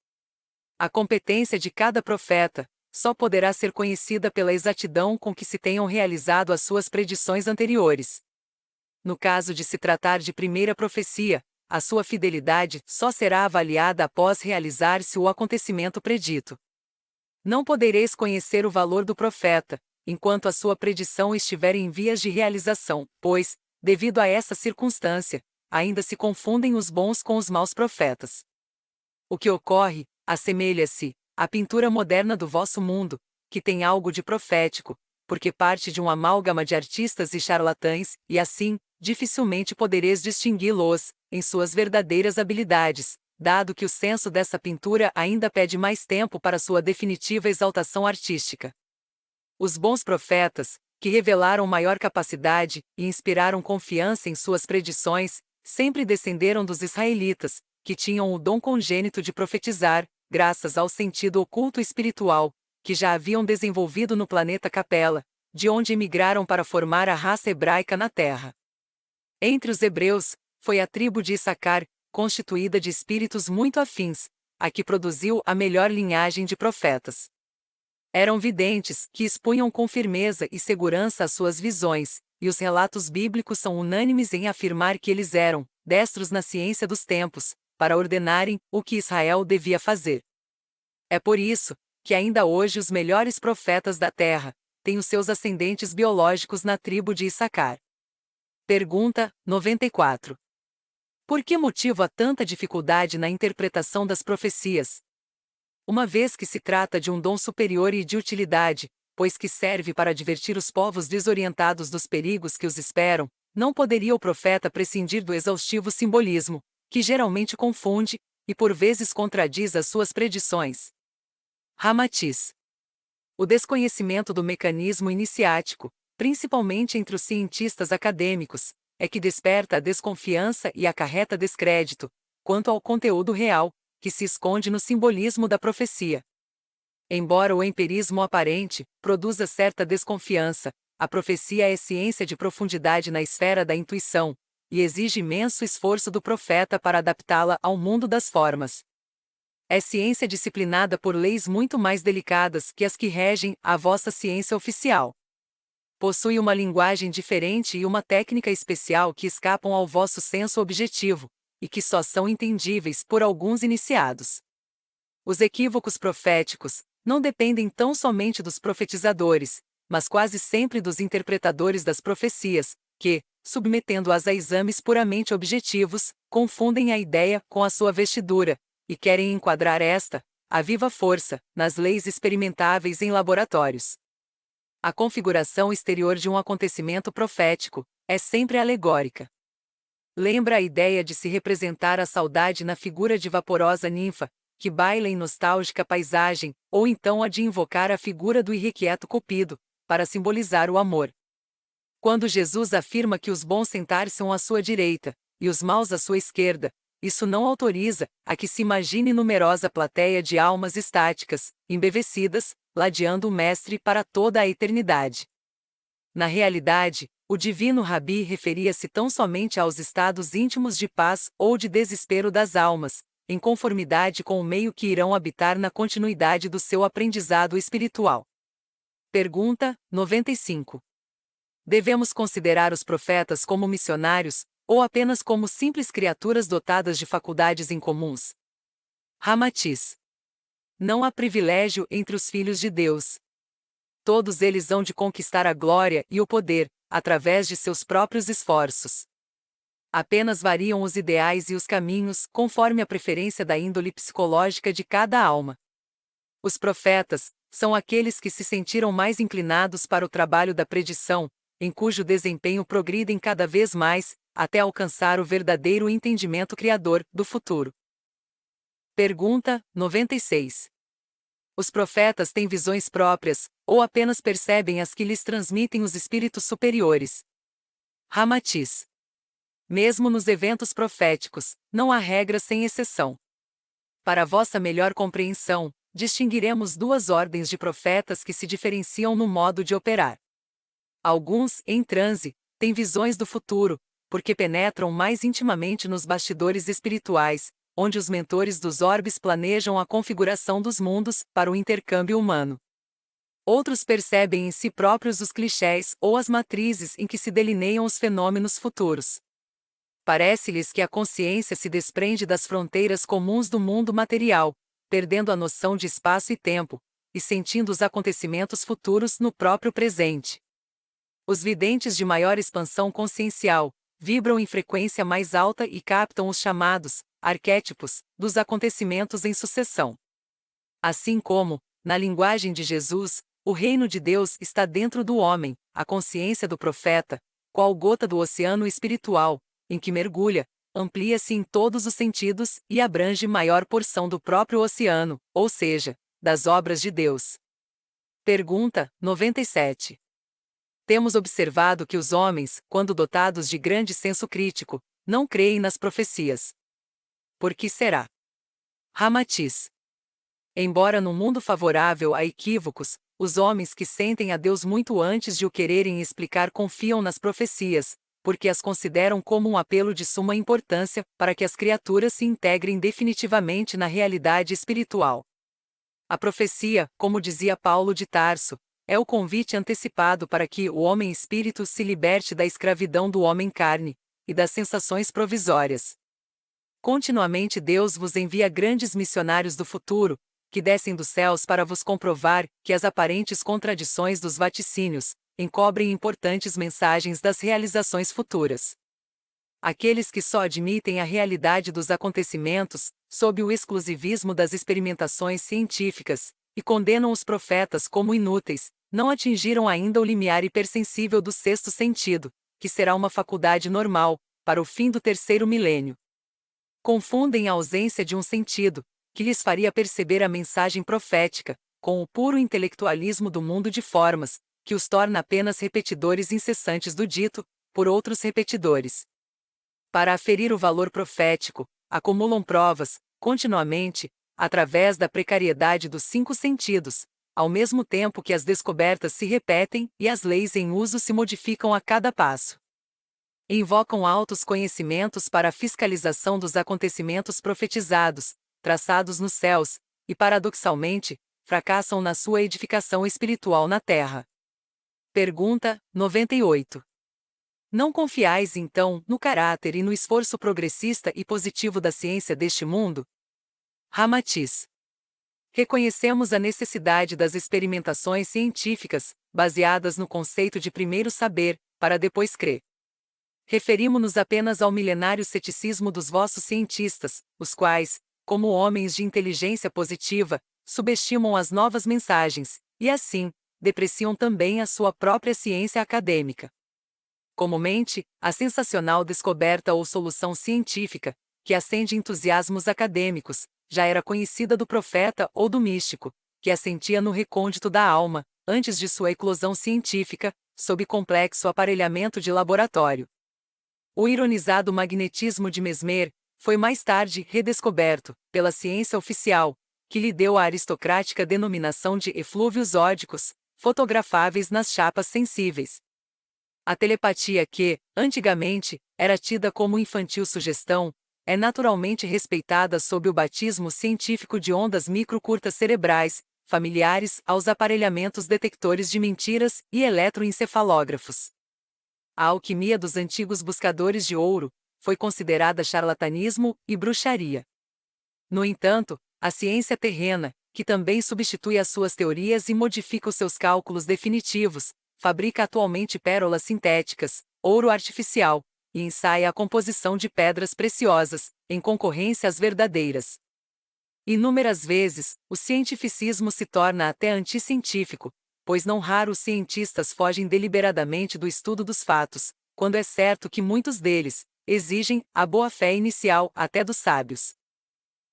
A competência de cada profeta só poderá ser conhecida pela exatidão com que se tenham realizado as suas predições anteriores. No caso de se tratar de primeira profecia, a sua fidelidade só será avaliada após realizar-se o acontecimento predito. Não podereis conhecer o valor do profeta, enquanto a sua predição estiver em vias de realização, pois, devido a essa circunstância, ainda se confundem os bons com os maus profetas. O que ocorre, assemelha-se à pintura moderna do vosso mundo, que tem algo de profético, porque parte de um amálgama de artistas e charlatães, e assim, dificilmente podereis distingui-los, em suas verdadeiras habilidades, dado que o senso dessa pintura ainda pede mais tempo para sua definitiva exaltação artística. Os bons profetas, que revelaram maior capacidade e inspiraram confiança em suas predições, sempre descenderam dos israelitas, que tinham o dom congênito de profetizar, graças ao sentido oculto espiritual, que já haviam desenvolvido no planeta Capela, de onde emigraram para formar a raça hebraica na Terra. Entre os hebreus, foi a tribo de Issacar, constituída de espíritos muito afins, a que produziu a melhor linhagem de profetas. Eram videntes, que expunham com firmeza e segurança as suas visões, e os relatos bíblicos são unânimes em afirmar que eles eram destros na ciência dos tempos, para ordenarem o que Israel devia fazer. É por isso que ainda hoje os melhores profetas da terra têm os seus ascendentes biológicos na tribo de Issacar. Pergunta 94. Por que motivo há tanta dificuldade na interpretação das profecias? Uma vez que se trata de um dom superior e de utilidade, pois que serve para advertir os povos desorientados dos perigos que os esperam, não poderia o profeta prescindir do exaustivo simbolismo, que geralmente confunde, e por vezes contradiz as suas predições. Ramatiz. O desconhecimento do mecanismo iniciático, principalmente entre os cientistas acadêmicos, é que desperta a desconfiança e acarreta descrédito, quanto ao conteúdo real, que se esconde no simbolismo da profecia. Embora o empirismo aparente produza certa desconfiança, a profecia é ciência de profundidade na esfera da intuição, e exige imenso esforço do profeta para adaptá-la ao mundo das formas. É ciência disciplinada por leis muito mais delicadas que as que regem a vossa ciência oficial. Possui uma linguagem diferente e uma técnica especial que escapam ao vosso senso objetivo, e que só são entendíveis por alguns iniciados. Os equívocos proféticos não dependem tão somente dos profetizadores, mas quase sempre dos interpretadores das profecias, que, submetendo-as a exames puramente objetivos, confundem a ideia com a sua vestidura, e querem enquadrar esta, à viva força, nas leis experimentáveis em laboratórios. A configuração exterior de um acontecimento profético é sempre alegórica. Lembra a ideia de se representar a saudade na figura de vaporosa ninfa, que baila em nostálgica paisagem, ou então a de invocar a figura do irrequieto Cupido, para simbolizar o amor. Quando Jesus afirma que os bons sentar-se à sua direita, e os maus à sua esquerda, isso não autoriza a que se imagine numerosa plateia de almas estáticas, embevecidas, ladeando o Mestre para toda a eternidade. Na realidade, o divino Rabi referia-se tão somente aos estados íntimos de paz ou de desespero das almas, em conformidade com o meio que irão habitar na continuidade do seu aprendizado espiritual. Pergunta 95. Devemos considerar os profetas como missionários, ou apenas como simples criaturas dotadas de faculdades incomuns? Ramatiz. Não há privilégio entre os filhos de Deus. Todos eles hão de conquistar a glória e o poder, através de seus próprios esforços. Apenas variam os ideais e os caminhos conforme a preferência da índole psicológica de cada alma. Os profetas são aqueles que se sentiram mais inclinados para o trabalho da predição, em cujo desempenho progridem cada vez mais, até alcançar o verdadeiro entendimento criador do futuro. Pergunta 96. Os profetas têm visões próprias, ou apenas percebem as que lhes transmitem os espíritos superiores? Ramatiz. Mesmo nos eventos proféticos, não há regra sem exceção. Para vossa melhor compreensão, distinguiremos duas ordens de profetas que se diferenciam no modo de operar. Alguns, em transe, têm visões do futuro, porque penetram mais intimamente nos bastidores espirituais, onde os mentores dos orbes planejam a configuração dos mundos para o intercâmbio humano. Outros percebem em si próprios os clichés ou as matrizes em que se delineiam os fenômenos futuros. Parece-lhes que a consciência se desprende das fronteiras comuns do mundo material, perdendo a noção de espaço e tempo, e sentindo os acontecimentos futuros no próprio presente. Os videntes de maior expansão consciencial vibram em frequência mais alta e captam os chamados arquétipos dos acontecimentos em sucessão. Assim como, na linguagem de Jesus, o reino de Deus está dentro do homem, a consciência do profeta, qual gota do oceano espiritual, em que mergulha, amplia-se em todos os sentidos e abrange maior porção do próprio oceano, ou seja, das obras de Deus. Pergunta 97. Temos observado que os homens, quando dotados de grande senso crítico, não creem nas profecias. por que será? Ramatiz. Embora num mundo favorável a equívocos, os homens que sentem a Deus muito antes de o quererem explicar confiam nas profecias, porque as consideram como um apelo de suma importância para que as criaturas se integrem definitivamente na realidade espiritual. A profecia, como dizia Paulo de Tarso, é o convite antecipado para que o homem-espírito se liberte da escravidão do homem-carne e das sensações provisórias. Continuamente Deus vos envia grandes missionários do futuro, que descem dos céus para vos comprovar que as aparentes contradições dos vaticínios encobrem importantes mensagens das realizações futuras. Aqueles que só admitem a realidade dos acontecimentos, sob o exclusivismo das experimentações científicas, e condenam os profetas como inúteis, não atingiram ainda o limiar hipersensível do sexto sentido, que será uma faculdade normal, para o fim do terceiro milênio. Confundem a ausência de um sentido, que lhes faria perceber a mensagem profética, com o puro intelectualismo do mundo de formas, que os torna apenas repetidores incessantes do dito, por outros repetidores. Para aferir o valor profético, acumulam provas, continuamente, através da precariedade dos cinco sentidos, ao mesmo tempo que as descobertas se repetem e as leis em uso se modificam a cada passo. Invocam altos conhecimentos para a fiscalização dos acontecimentos profetizados, traçados nos céus, e paradoxalmente, fracassam na sua edificação espiritual na terra. Pergunta 98. Não confiais, então, no caráter e no esforço progressista e positivo da ciência deste mundo? Ramatiz. Reconhecemos a necessidade das experimentações científicas, baseadas no conceito de primeiro saber, para depois crer. Referimo-nos apenas ao milenário ceticismo dos vossos cientistas, os quais, como homens de inteligência positiva, subestimam as novas mensagens, e assim, depreciam também a sua própria ciência acadêmica. Comumente, a sensacional descoberta ou solução científica, que acende entusiasmos acadêmicos, já era conhecida do profeta ou do místico, que a sentia no recôndito da alma, antes de sua eclosão científica, sob complexo aparelhamento de laboratório. O ironizado magnetismo de Mesmer foi mais tarde redescoberto pela ciência oficial, que lhe deu a aristocrática denominação de eflúvios ódicos, fotografáveis nas chapas sensíveis. A telepatia que, antigamente, era tida como infantil sugestão, é naturalmente respeitada sob o batismo científico de ondas microcurtas cerebrais, familiares aos aparelhamentos detectores de mentiras e eletroencefalógrafos. A alquimia dos antigos buscadores de ouro foi considerada charlatanismo e bruxaria. No entanto, a ciência terrena, que também substitui as suas teorias e modifica os seus cálculos definitivos, fabrica atualmente pérolas sintéticas, ouro artificial, e ensaia a composição de pedras preciosas, em concorrência às verdadeiras. Inúmeras vezes, o cientificismo se torna até anticientífico, pois não raro os cientistas fogem deliberadamente do estudo dos fatos, quando é certo que muitos deles exigem a boa-fé inicial até dos sábios.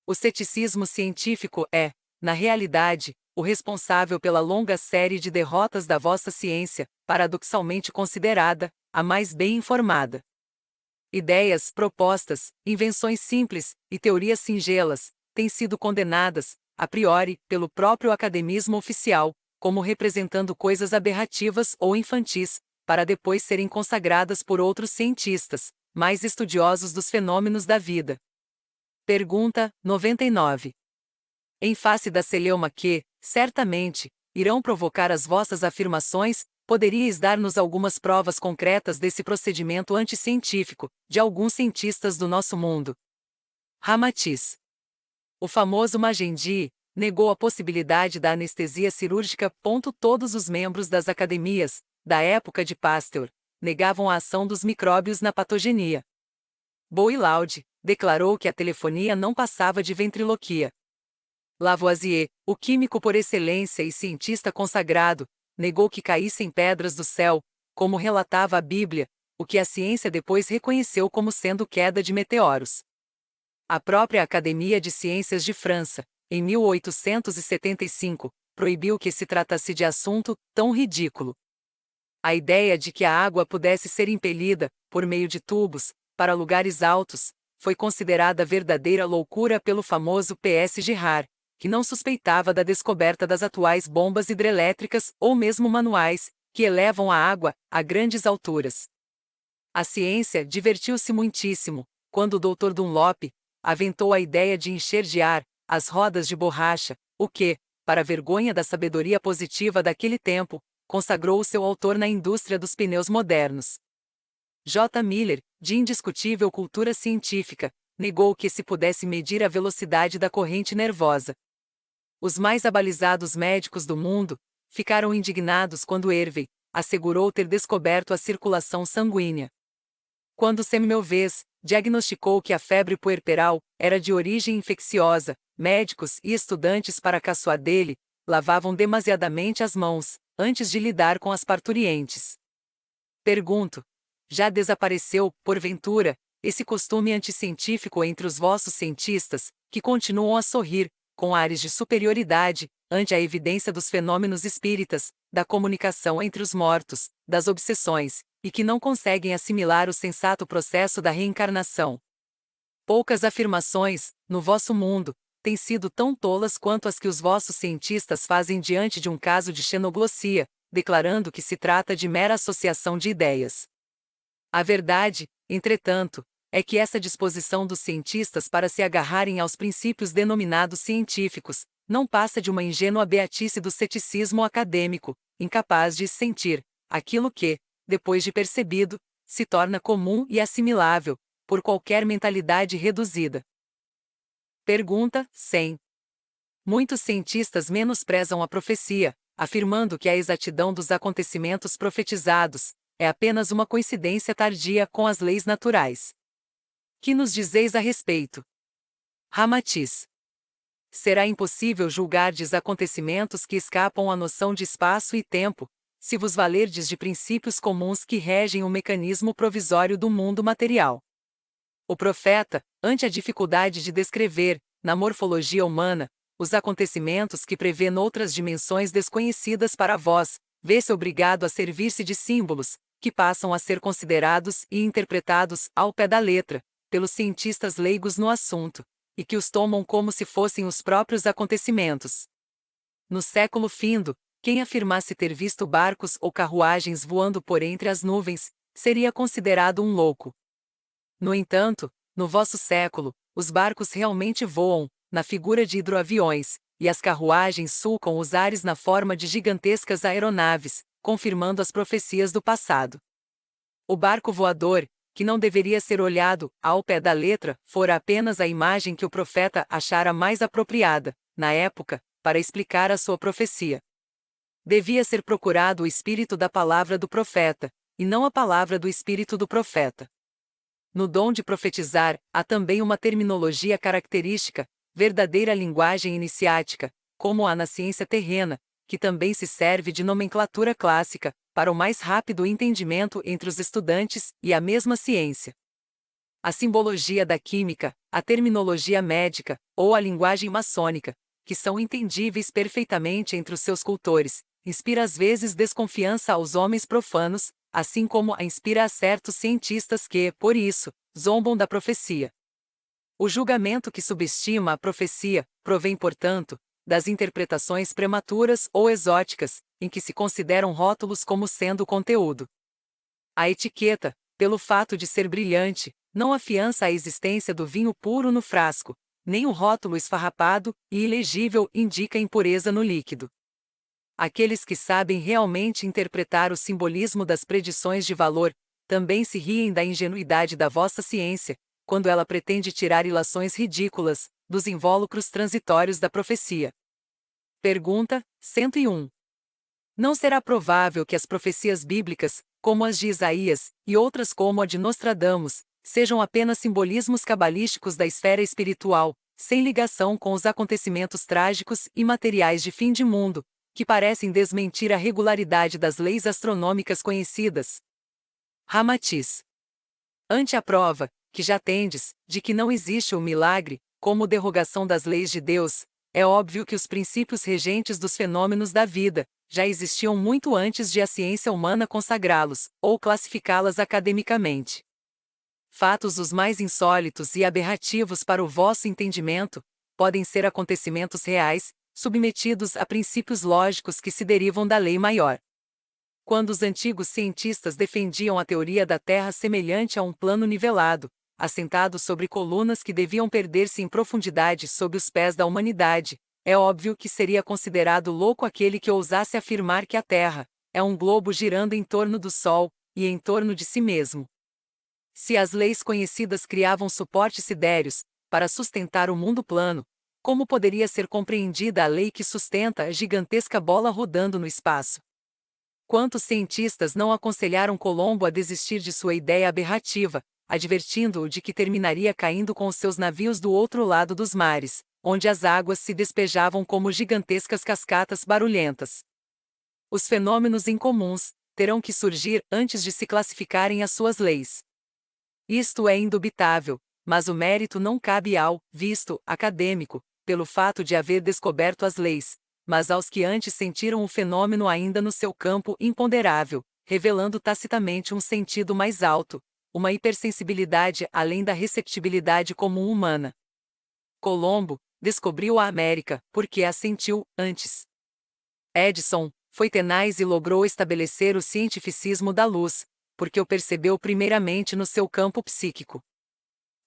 O ceticismo científico é, na realidade, o responsável pela longa série de derrotas da vossa ciência, paradoxalmente considerada a mais bem informada. Ideias, propostas, invenções simples e teorias singelas têm sido condenadas, a priori, pelo próprio academismo oficial, como representando coisas aberrativas ou infantis, para depois serem consagradas por outros cientistas, mais estudiosos dos fenômenos da vida. Pergunta 99. Em face da celeuma que, certamente, irão provocar as vossas afirmações, poderíeis dar-nos algumas provas concretas desse procedimento anticientífico, de alguns cientistas do nosso mundo? Ramatiz. O famoso Magendie negou a possibilidade da anestesia cirúrgica. Todos os membros das academias, da época de Pasteur, negavam a ação dos micróbios na patogenia. Boillaud declarou que a telefonia não passava de ventriloquia. Lavoisier, o químico por excelência e cientista consagrado, negou que caíssem pedras do céu, como relatava a Bíblia, o que a ciência depois reconheceu como sendo queda de meteoros. A própria Academia de Ciências de França, em 1875, proibiu que se tratasse de assunto tão ridículo. A ideia de que a água pudesse ser impelida, por meio de tubos, para lugares altos, foi considerada verdadeira loucura pelo famoso P.S. Girard, que não suspeitava da descoberta das atuais bombas hidrelétricas ou mesmo manuais, que elevam a água a grandes alturas. A ciência divertiu-se muitíssimo, quando o Dr. Dunlop aventou a ideia de encher de ar as rodas de borracha, o que, para a vergonha da sabedoria positiva daquele tempo, consagrou o seu autor na indústria dos pneus modernos. J. Miller, de indiscutível cultura científica, negou que se pudesse medir a velocidade da corrente nervosa. Os mais abalizados médicos do mundo ficaram indignados quando Hervey assegurou ter descoberto a circulação sanguínea. Quando Semmelweis diagnosticou que a febre puerperal era de origem infecciosa, médicos e estudantes para caçoar dele lavavam demasiadamente as mãos antes de lidar com as parturientes. Pergunto: já desapareceu, porventura, esse costume anticientífico entre os vossos cientistas, que continuam a sorrir, com ares de superioridade, ante a evidência dos fenômenos espíritas, da comunicação entre os mortos, das obsessões, e que não conseguem assimilar o sensato processo da reencarnação? Poucas afirmações, no vosso mundo, têm sido tão tolas quanto as que os vossos cientistas fazem diante de um caso de xenoglossia, declarando que se trata de mera associação de ideias. A verdade, entretanto, é que essa disposição dos cientistas para se agarrarem aos princípios denominados científicos não passa de uma ingênua beatice do ceticismo acadêmico, incapaz de sentir aquilo que, depois de percebido, se torna comum e assimilável por qualquer mentalidade reduzida. Pergunta 100. Muitos cientistas menosprezam a profecia, afirmando que a exatidão dos acontecimentos profetizados é apenas uma coincidência tardia com as leis naturais. Que nos dizeis a respeito? Ramatiz. Será impossível julgardes acontecimentos que escapam à noção de espaço e tempo, se vos valerdes de princípios comuns que regem o mecanismo provisório do mundo material. O profeta, ante a dificuldade de descrever, na morfologia humana, os acontecimentos que prevê noutras dimensões desconhecidas para vós, vê-se obrigado a servir-se de símbolos, que passam a ser considerados e interpretados, ao pé da letra, pelos cientistas leigos no assunto, e que os tomam como se fossem os próprios acontecimentos. No século findo, quem afirmasse ter visto barcos ou carruagens voando por entre as nuvens, seria considerado um louco. No entanto, no vosso século, os barcos realmente voam, na figura de hidroaviões, e as carruagens sulcam os ares na forma de gigantescas aeronaves, confirmando as profecias do passado. O barco voador, que não deveria ser olhado ao pé da letra, fora apenas a imagem que o profeta achara mais apropriada, na época, para explicar a sua profecia. Devia ser procurado o espírito da palavra do profeta, e não a palavra do espírito do profeta. No dom de profetizar, há também uma terminologia característica, verdadeira linguagem iniciática, como há na ciência terrena, que também se serve de nomenclatura clássica, para o mais rápido entendimento entre os estudantes e a mesma ciência. A simbologia da química, a terminologia médica, ou a linguagem maçônica, que são entendíveis perfeitamente entre os seus cultores, inspira às vezes desconfiança aos homens profanos, assim como a inspira a certos cientistas que, por isso, zombam da profecia. O julgamento que subestima a profecia provém, portanto, das interpretações prematuras ou exóticas, em que se consideram rótulos como sendo conteúdo. A etiqueta, pelo fato de ser brilhante, não afiança a existência do vinho puro no frasco, nem o rótulo esfarrapado e ilegível indica impureza no líquido. Aqueles que sabem realmente interpretar o simbolismo das predições de valor, também se riem da ingenuidade da vossa ciência, quando ela pretende tirar ilações ridículas dos invólucros transitórios da profecia. Pergunta 101. Não será provável que as profecias bíblicas, como as de Isaías, e outras como a de Nostradamus, sejam apenas simbolismos cabalísticos da esfera espiritual, sem ligação com os acontecimentos trágicos e materiais de fim de mundo, que parecem desmentir a regularidade das leis astronômicas conhecidas? Ramatiz. Ante a prova, que já tendes, de que não existe o milagre, como derrogação das leis de Deus, é óbvio que os princípios regentes dos fenômenos da vida já existiam muito antes de a ciência humana consagrá-los, ou classificá-las academicamente. Fatos os mais insólitos e aberrativos para o vosso entendimento, podem ser acontecimentos reais, submetidos a princípios lógicos que se derivam da lei maior. Quando os antigos cientistas defendiam a teoria da Terra semelhante a um plano nivelado, assentado sobre colunas que deviam perder-se em profundidade sob os pés da humanidade, é óbvio que seria considerado louco aquele que ousasse afirmar que a Terra é um globo girando em torno do Sol e em torno de si mesmo. Se as leis conhecidas criavam suportes sidéreos para sustentar o mundo plano, como poderia ser compreendida a lei que sustenta a gigantesca bola rodando no espaço? Quantos cientistas não aconselharam Colombo a desistir de sua ideia aberrativa, advertindo-o de que terminaria caindo com os seus navios do outro lado dos mares, onde as águas se despejavam como gigantescas cascatas barulhentas? Os fenômenos incomuns terão que surgir antes de se classificarem as suas leis. Isto é indubitável, mas o mérito não cabe ao visto acadêmico, pelo fato de haver descoberto as leis, mas aos que antes sentiram o fenômeno ainda no seu campo imponderável, revelando tacitamente um sentido mais alto, uma hipersensibilidade além da receptibilidade comum humana. Colombo descobriu a América porque a sentiu antes. Edison foi tenaz e logrou estabelecer o cientificismo da luz, porque o percebeu primeiramente no seu campo psíquico.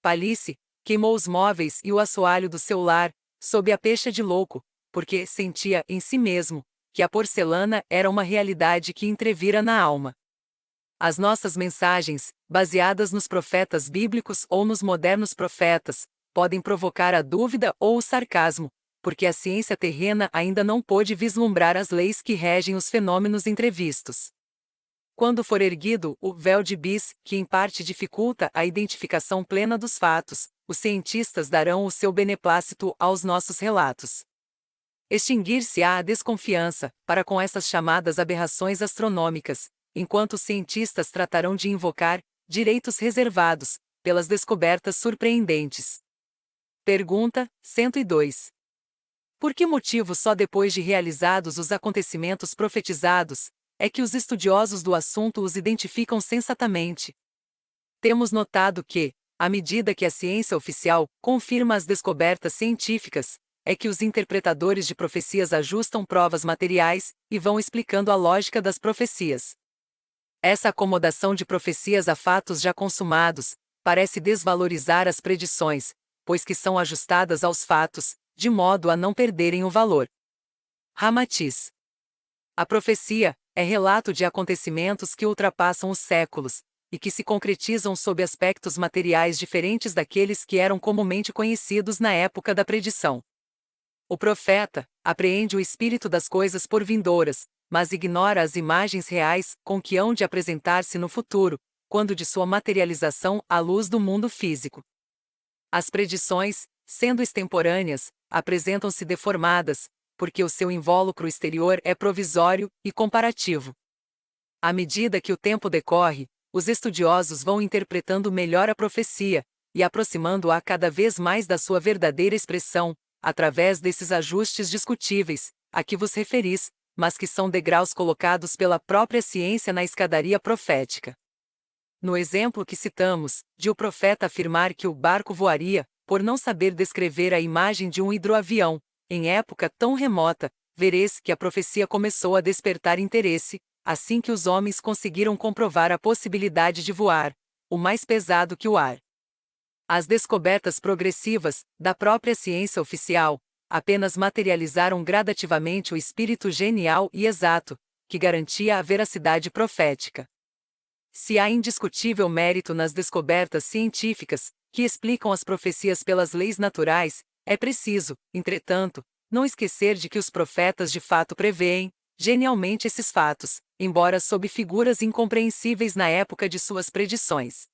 Palissy queimou os móveis e o assoalho do seu lar, sob a pecha de louco, porque sentia em si mesmo que a porcelana era uma realidade que entrevira na alma. As nossas mensagens, baseadas nos profetas bíblicos ou nos modernos profetas, podem provocar a dúvida ou o sarcasmo, porque a ciência terrena ainda não pôde vislumbrar as leis que regem os fenômenos entrevistos. Quando for erguido o véu de bis, que em parte dificulta a identificação plena dos fatos, os cientistas darão o seu beneplácito aos nossos relatos. Extinguir-se-á a desconfiança, para com essas chamadas aberrações astronômicas, enquanto os cientistas tratarão de invocar direitos reservados pelas descobertas surpreendentes. Pergunta 102. Por que motivo só depois de realizados os acontecimentos profetizados, é que os estudiosos do assunto os identificam sensatamente? Temos notado que, à medida que a ciência oficial confirma as descobertas científicas, é que os interpretadores de profecias ajustam provas materiais e vão explicando a lógica das profecias. Essa acomodação de profecias a fatos já consumados parece desvalorizar as predições, pois que são ajustadas aos fatos, de modo a não perderem o valor. Ramatiz. A profecia é relato de acontecimentos que ultrapassam os séculos e que se concretizam sob aspectos materiais diferentes daqueles que eram comumente conhecidos na época da predição. O profeta apreende o espírito das coisas por vindouras, mas ignora as imagens reais com que hão de apresentar-se no futuro, quando de sua materialização à luz do mundo físico. As predições, sendo extemporâneas, apresentam-se deformadas, porque o seu invólucro exterior é provisório e comparativo. À medida que o tempo decorre, os estudiosos vão interpretando melhor a profecia, e aproximando-a cada vez mais da sua verdadeira expressão, através desses ajustes discutíveis, a que vos referis, mas que são degraus colocados pela própria ciência na escadaria profética. No exemplo que citamos, de o profeta afirmar que o barco voaria, por não saber descrever a imagem de um hidroavião, em época tão remota, vereis que a profecia começou a despertar interesse, assim que os homens conseguiram comprovar a possibilidade de voar, o mais pesado que o ar. As descobertas progressivas, da própria ciência oficial, apenas materializaram gradativamente o espírito genial e exato, que garantia a veracidade profética. Se há indiscutível mérito nas descobertas científicas, que explicam as profecias pelas leis naturais, é preciso, entretanto, não esquecer de que os profetas de fato preveem, genialmente esses fatos, embora sob figuras incompreensíveis na época de suas predições.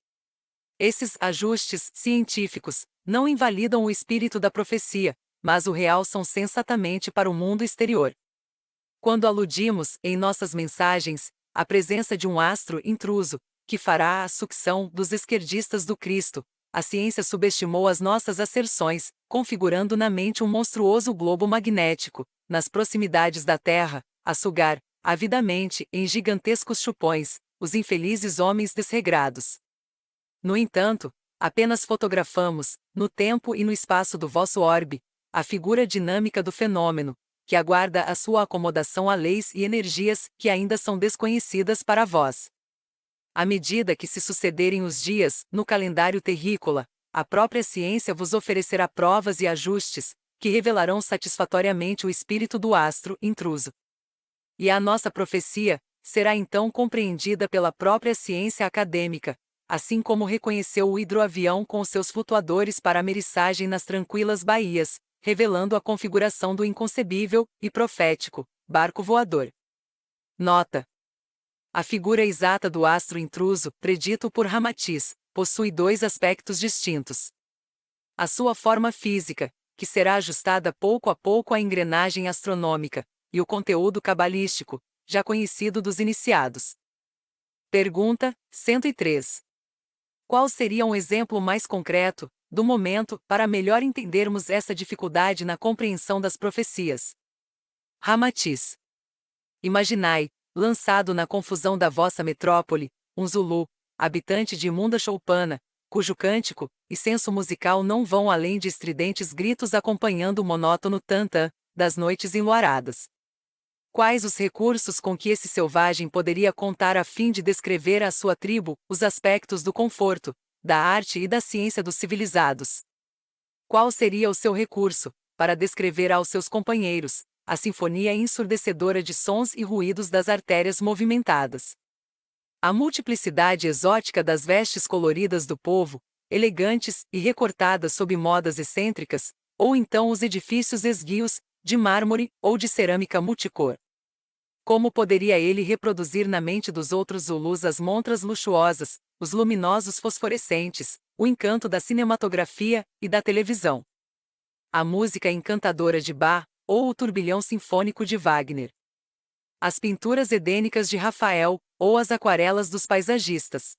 Esses ajustes científicos não invalidam o espírito da profecia, mas o realçam sensatamente para o mundo exterior. Quando aludimos, em nossas mensagens, à presença de um astro intruso, que fará a sucção dos esquerdistas do Cristo, a ciência subestimou as nossas asserções, configurando na mente um monstruoso globo magnético, nas proximidades da Terra, a sugar, avidamente, em gigantescos chupões, os infelizes homens desregrados. No entanto, apenas fotografamos, no tempo e no espaço do vosso orbe, a figura dinâmica do fenômeno, que aguarda a sua acomodação a leis e energias que ainda são desconhecidas para vós. À medida que se sucederem os dias, no calendário terrícola, a própria ciência vos oferecerá provas e ajustes, que revelarão satisfatoriamente o espírito do astro intruso. E a nossa profecia será então compreendida pela própria ciência acadêmica, assim como reconheceu o hidroavião com os seus flutuadores para a meriçagem nas tranquilas baías, revelando a configuração do inconcebível e profético barco voador. Nota: a figura exata do astro intruso, predito por Ramatiz, possui dois aspectos distintos. A sua forma física, que será ajustada pouco a pouco à engrenagem astronômica, e o conteúdo cabalístico, já conhecido dos iniciados. Pergunta 103. Qual seria um exemplo mais concreto, do momento, para melhor entendermos essa dificuldade na compreensão das profecias? Ramatiz: imaginai, lançado na confusão da vossa metrópole, um Zulu, habitante de imunda choupana, cujo cântico e senso musical não vão além de estridentes gritos acompanhando o monótono tantã das noites enluaradas. Quais os recursos com que esse selvagem poderia contar a fim de descrever à sua tribo os aspectos do conforto, da arte e da ciência dos civilizados? Qual seria o seu recurso para descrever aos seus companheiros a sinfonia ensurdecedora de sons e ruídos das artérias movimentadas? A multiplicidade exótica das vestes coloridas do povo, elegantes e recortadas sob modas excêntricas, ou então os edifícios esguios, de mármore ou de cerâmica multicor. Como poderia ele reproduzir na mente dos outros Zulus as montras luxuosas, os luminosos fosforescentes, o encanto da cinematografia e da televisão? A música encantadora de Bach, ou o turbilhão sinfônico de Wagner? As pinturas edênicas de Rafael, ou as aquarelas dos paisagistas?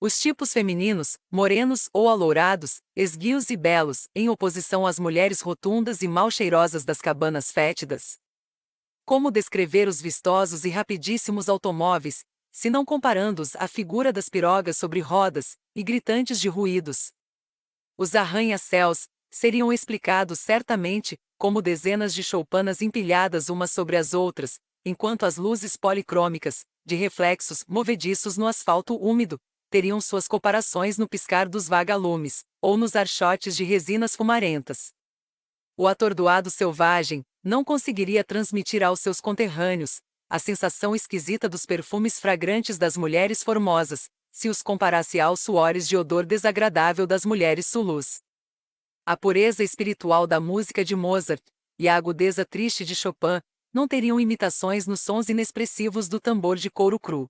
Os tipos femininos, morenos ou alourados, esguios e belos, em oposição às mulheres rotundas e mal cheirosas das cabanas fétidas? Como descrever os vistosos e rapidíssimos automóveis, se não comparando-os à figura das pirogas sobre rodas, e gritantes de ruídos? Os arranha-céus seriam explicados certamente como dezenas de choupanas empilhadas umas sobre as outras, enquanto as luzes policrômicas, de reflexos movediços no asfalto úmido, teriam suas comparações no piscar dos vagalumes, ou nos archotes de resinas fumarentas. O atordoado selvagem não conseguiria transmitir aos seus conterrâneos a sensação esquisita dos perfumes fragrantes das mulheres formosas, se os comparasse aos suores de odor desagradável das mulheres Zulus. A pureza espiritual da música de Mozart e a agudeza triste de Chopin não teriam imitações nos sons inexpressivos do tambor de couro cru.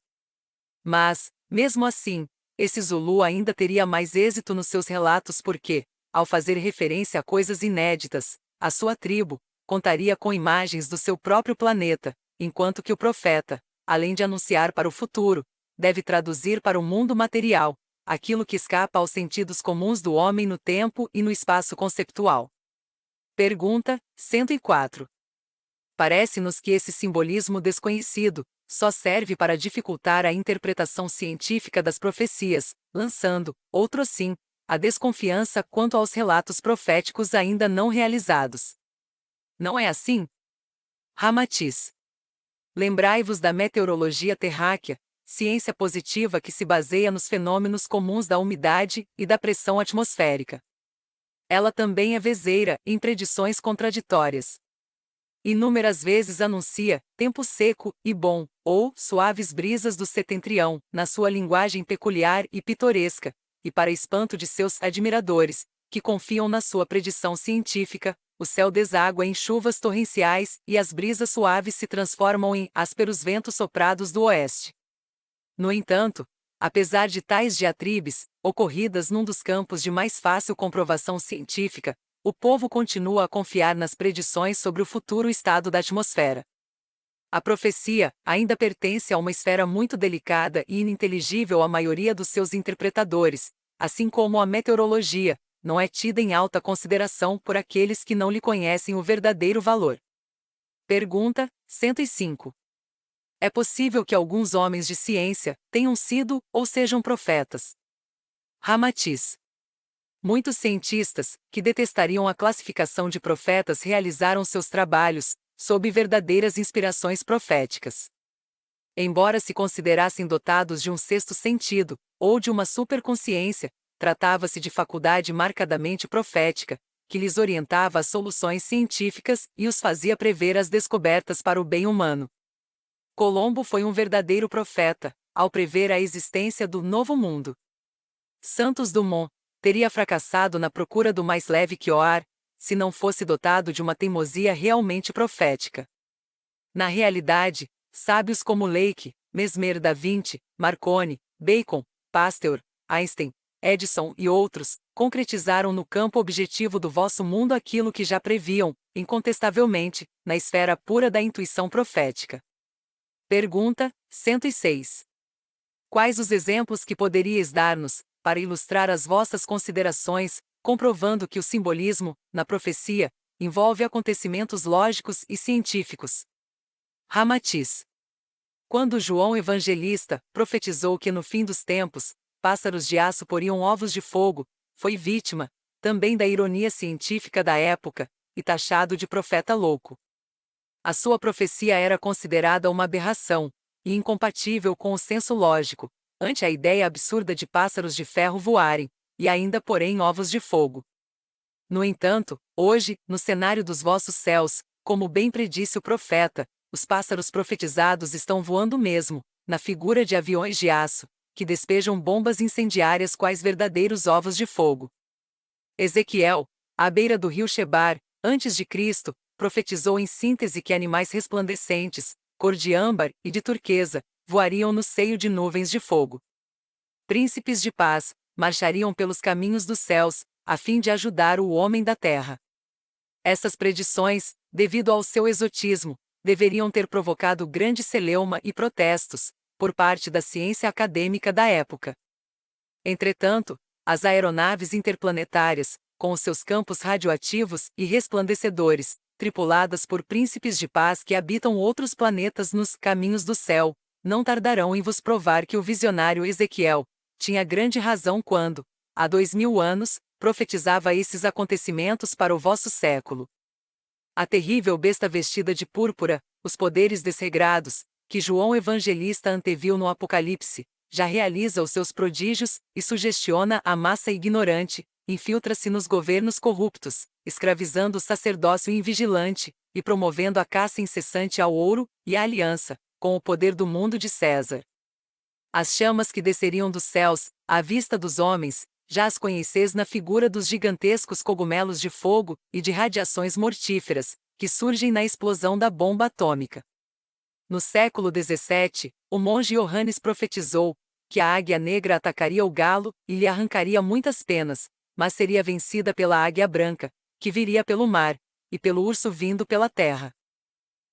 Mas, mesmo assim, esse Zulu ainda teria mais êxito nos seus relatos porque, ao fazer referência a coisas inéditas, a sua tribo contaria com imagens do seu próprio planeta, enquanto que o profeta, além de anunciar para o futuro, deve traduzir para o mundo material aquilo que escapa aos sentidos comuns do homem no tempo e no espaço conceptual. Pergunta 104. Parece-nos que esse simbolismo desconhecido só serve para dificultar a interpretação científica das profecias, lançando, outrossim, a desconfiança quanto aos relatos proféticos ainda não realizados. Não é assim? Ramatiz: lembrai-vos da meteorologia terráquea, ciência positiva que se baseia nos fenômenos comuns da umidade e da pressão atmosférica. Ela também é vezeira em predições contraditórias. Inúmeras vezes anuncia tempo seco e bom, ou suaves brisas do setentrião, na sua linguagem peculiar e pitoresca, e para espanto de seus admiradores, que confiam na sua predição científica, o céu deságua em chuvas torrenciais e as brisas suaves se transformam em ásperos ventos soprados do oeste. No entanto, apesar de tais diatribes, ocorridas num dos campos de mais fácil comprovação científica, o povo continua a confiar nas predições sobre o futuro estado da atmosfera. A profecia ainda pertence a uma esfera muito delicada e ininteligível à maioria dos seus interpretadores, assim como a meteorologia não é tida em alta consideração por aqueles que não lhe conhecem o verdadeiro valor. Pergunta 105. É possível que alguns homens de ciência tenham sido ou sejam profetas? Ramatiz. Muitos cientistas, que detestariam a classificação de profetas, realizaram seus trabalhos, sob verdadeiras inspirações proféticas. Embora se considerassem dotados de um sexto sentido, ou de uma superconsciência, tratava-se de faculdade marcadamente profética, que lhes orientava as soluções científicas e os fazia prever as descobertas para o bem humano. Colombo foi um verdadeiro profeta, ao prever a existência do Novo Mundo. Santos Dumont teria fracassado na procura do mais leve que o ar, se não fosse dotado de uma teimosia realmente profética. Na realidade, sábios como Lake, Mesmer da Vinci, Marconi, Bacon, Pasteur, Einstein, Edison e outros, concretizaram no campo objetivo do vosso mundo aquilo que já previam, incontestavelmente, na esfera pura da intuição profética. Pergunta 106. Quais os exemplos que poderíeis dar-nos, para ilustrar as vossas considerações, comprovando que o simbolismo, na profecia, envolve acontecimentos lógicos e científicos? Ramatiz. Quando João Evangelista profetizou que no fim dos tempos, pássaros de aço poriam ovos de fogo, foi vítima, também da ironia científica da época, e taxado de profeta louco. A sua profecia era considerada uma aberração, e incompatível com o senso lógico, ante a ideia absurda de pássaros de ferro voarem, e ainda porém ovos de fogo. No entanto, hoje, no cenário dos vossos céus, como bem predisse o profeta, os pássaros profetizados estão voando mesmo, na figura de aviões de aço, que despejam bombas incendiárias quais verdadeiros ovos de fogo. Ezequiel, à beira do rio Chebar, antes de Cristo, profetizou em síntese que animais resplandecentes, cor de âmbar e de turquesa, voariam no seio de nuvens de fogo. Príncipes de paz, marchariam pelos caminhos dos céus, a fim de ajudar o homem da terra. Essas predições, devido ao seu exotismo, deveriam ter provocado grande celeuma e protestos, por parte da ciência acadêmica da época. Entretanto, as aeronaves interplanetárias, com os seus campos radioativos e resplandecedores, tripuladas por príncipes de paz que habitam outros planetas nos caminhos do céu, não tardarão em vos provar que o visionário Ezequiel tinha grande razão quando, há 2000 anos, profetizava esses acontecimentos para o vosso século. A terrível besta vestida de púrpura, os poderes desregrados, que João Evangelista anteviu no Apocalipse, já realiza os seus prodígios e sugestiona a massa ignorante, infiltra-se nos governos corruptos, escravizando o sacerdócio invigilante, e promovendo a caça incessante ao ouro e à aliança, com o poder do mundo de César. As chamas que desceriam dos céus, à vista dos homens, já as conheceis na figura dos gigantescos cogumelos de fogo e de radiações mortíferas, que surgem na explosão da bomba atômica. No século XVII, o monge Johannes profetizou que a águia negra atacaria o galo e lhe arrancaria muitas penas, mas seria vencida pela águia branca, que viria pelo mar, e pelo urso vindo pela terra.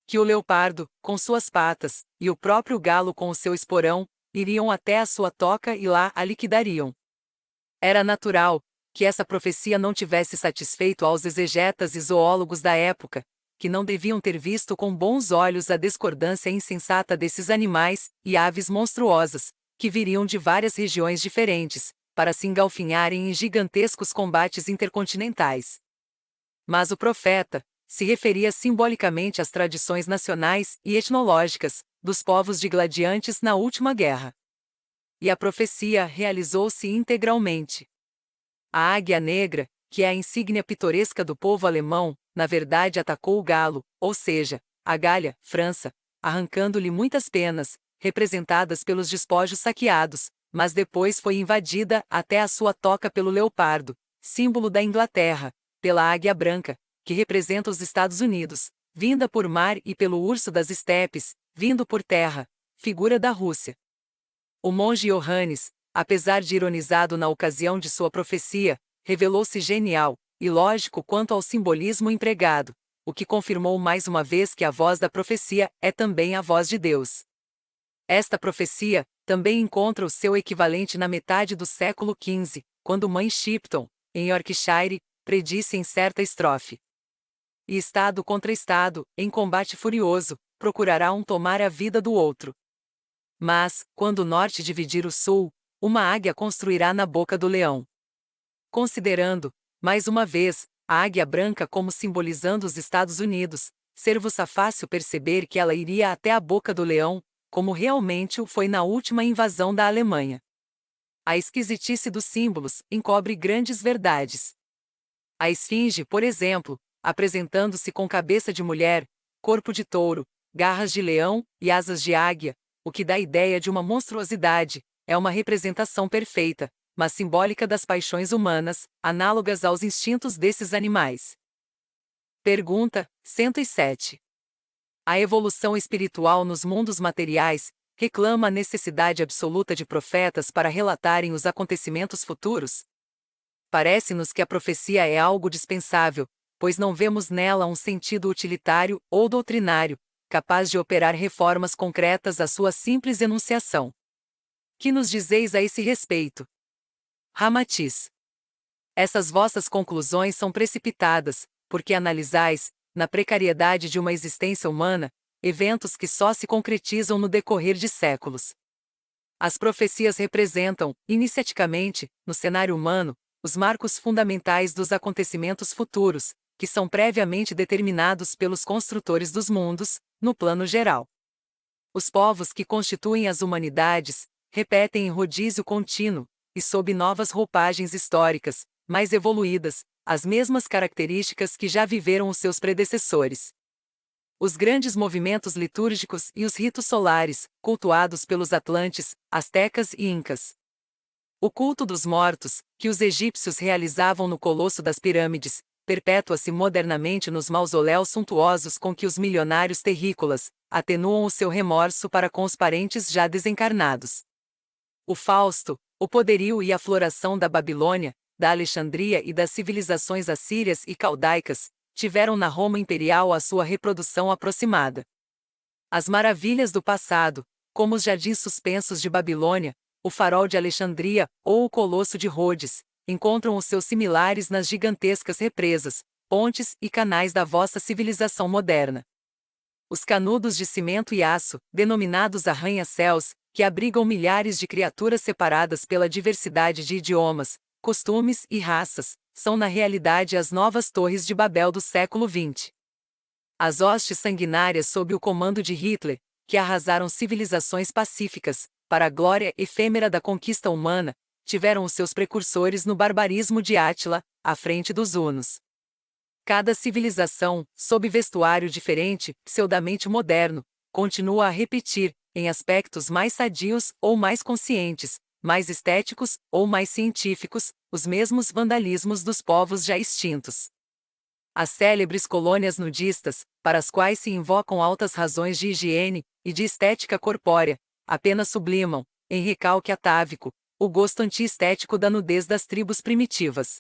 Que o leopardo, com suas patas, e o próprio galo com o seu esporão, iriam até a sua toca e lá a liquidariam. Era natural que essa profecia não tivesse satisfeito aos exegetas e zoólogos da época, que não deviam ter visto com bons olhos a discordância insensata desses animais e aves monstruosas, que viriam de várias regiões diferentes, para se engalfinharem em gigantescos combates intercontinentais. Mas o profeta se referia simbolicamente às tradições nacionais e etnológicas dos povos digladiantes na última guerra. E a profecia realizou-se integralmente. A águia negra, que é a insígnia pitoresca do povo alemão, na verdade atacou o galo, ou seja, a Gália, França, arrancando-lhe muitas penas, representadas pelos despojos saqueados, mas depois foi invadida até a sua toca pelo leopardo, símbolo da Inglaterra, pela águia branca, que representa os Estados Unidos, vinda por mar, e pelo urso das estepes, vindo por terra, figura da Rússia. O monge Johannes, apesar de ironizado na ocasião de sua profecia, revelou-se genial e lógico quanto ao simbolismo empregado, o que confirmou mais uma vez que a voz da profecia é também a voz de Deus. Esta profecia também encontra o seu equivalente na metade do século XV, quando Mãe Shipton, em Yorkshire, predisse em certa estrofe: "E estado contra estado, em combate furioso, procurará um tomar a vida do outro. Mas, quando o norte dividir o sul, uma águia construirá na boca do leão. Considerando, mais uma vez, a águia branca como simbolizando os Estados Unidos, ser-vos-á fácil perceber que ela iria até a boca do leão, como realmente o foi na última invasão da Alemanha. A esquisitice dos símbolos encobre grandes verdades. A esfinge, por exemplo, apresentando-se com cabeça de mulher, corpo de touro, garras de leão e asas de águia, o que dá ideia de uma monstruosidade, é uma representação perfeita, mas simbólica das paixões humanas, análogas aos instintos desses animais. Pergunta 107. A evolução espiritual nos mundos materiais reclama a necessidade absoluta de profetas para relatarem os acontecimentos futuros? Parece-nos que a profecia é algo dispensável, pois não vemos nela um sentido utilitário ou doutrinário, capaz de operar reformas concretas à sua simples enunciação. Que nos dizeis a esse respeito? Ramatiz. Essas vossas conclusões são precipitadas, porque analisais, na precariedade de uma existência humana, eventos que só se concretizam no decorrer de séculos. As profecias representam, iniciaticamente, no cenário humano, os marcos fundamentais dos acontecimentos futuros, que são previamente determinados pelos construtores dos mundos, no plano geral. Os povos que constituem as humanidades repetem em rodízio contínuo, e sob novas roupagens históricas, mais evoluídas, as mesmas características que já viveram os seus predecessores. Os grandes movimentos litúrgicos e os ritos solares, cultuados pelos atlantes, astecas e incas. O culto dos mortos, que os egípcios realizavam no Colosso das Pirâmides, perpetua-se modernamente nos mausoléus suntuosos com que os milionários terrícolas atenuam o seu remorso para com os parentes já desencarnados. O Fausto, o poderio e a floração da Babilônia, da Alexandria e das civilizações assírias e caldaicas, tiveram na Roma imperial a sua reprodução aproximada. As maravilhas do passado, como os jardins suspensos de Babilônia, o farol de Alexandria ou o Colosso de Rhodes, encontram os seus similares nas gigantescas represas, pontes e canais da vossa civilização moderna. Os canudos de cimento e aço, denominados arranha-céus, que abrigam milhares de criaturas separadas pela diversidade de idiomas, costumes e raças, são na realidade as novas torres de Babel do século XX. As hostes sanguinárias sob o comando de Hitler, que arrasaram civilizações pacíficas, para a glória efêmera da conquista humana, tiveram os seus precursores no barbarismo de Átila, à frente dos hunos. Cada civilização, sob vestuário diferente, pseudamente moderno, continua a repetir, em aspectos mais sadios ou mais conscientes, mais estéticos ou mais científicos, os mesmos vandalismos dos povos já extintos. As célebres colônias nudistas, para as quais se invocam altas razões de higiene e de estética corpórea, apenas sublimam, em recalque atávico, o gosto antiestético da nudez das tribos primitivas.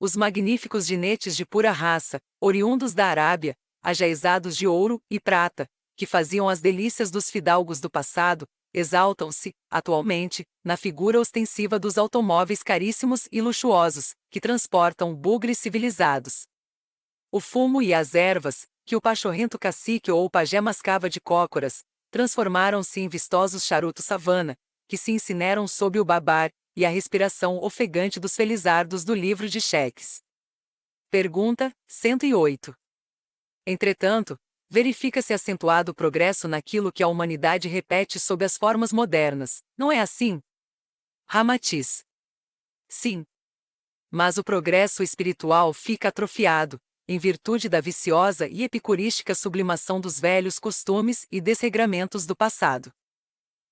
Os magníficos ginetes de pura raça, oriundos da Arábia, ajaezados de ouro e prata, que faziam as delícias dos fidalgos do passado, exaltam-se, atualmente, na figura ostensiva dos automóveis caríssimos e luxuosos, que transportam bugres civilizados. O fumo e as ervas, que o pachorrento cacique ou o pajé mascava de cócoras, transformaram-se em vistosos charutos savana, que se incineram sob o babar e a respiração ofegante dos felizardos do livro de cheques. Pergunta 108. Entretanto, verifica-se acentuado progresso naquilo que a humanidade repete sob as formas modernas, não é assim? Ramatiz. Sim. Mas o progresso espiritual fica atrofiado, em virtude da viciosa e epicurística sublimação dos velhos costumes e desregramentos do passado.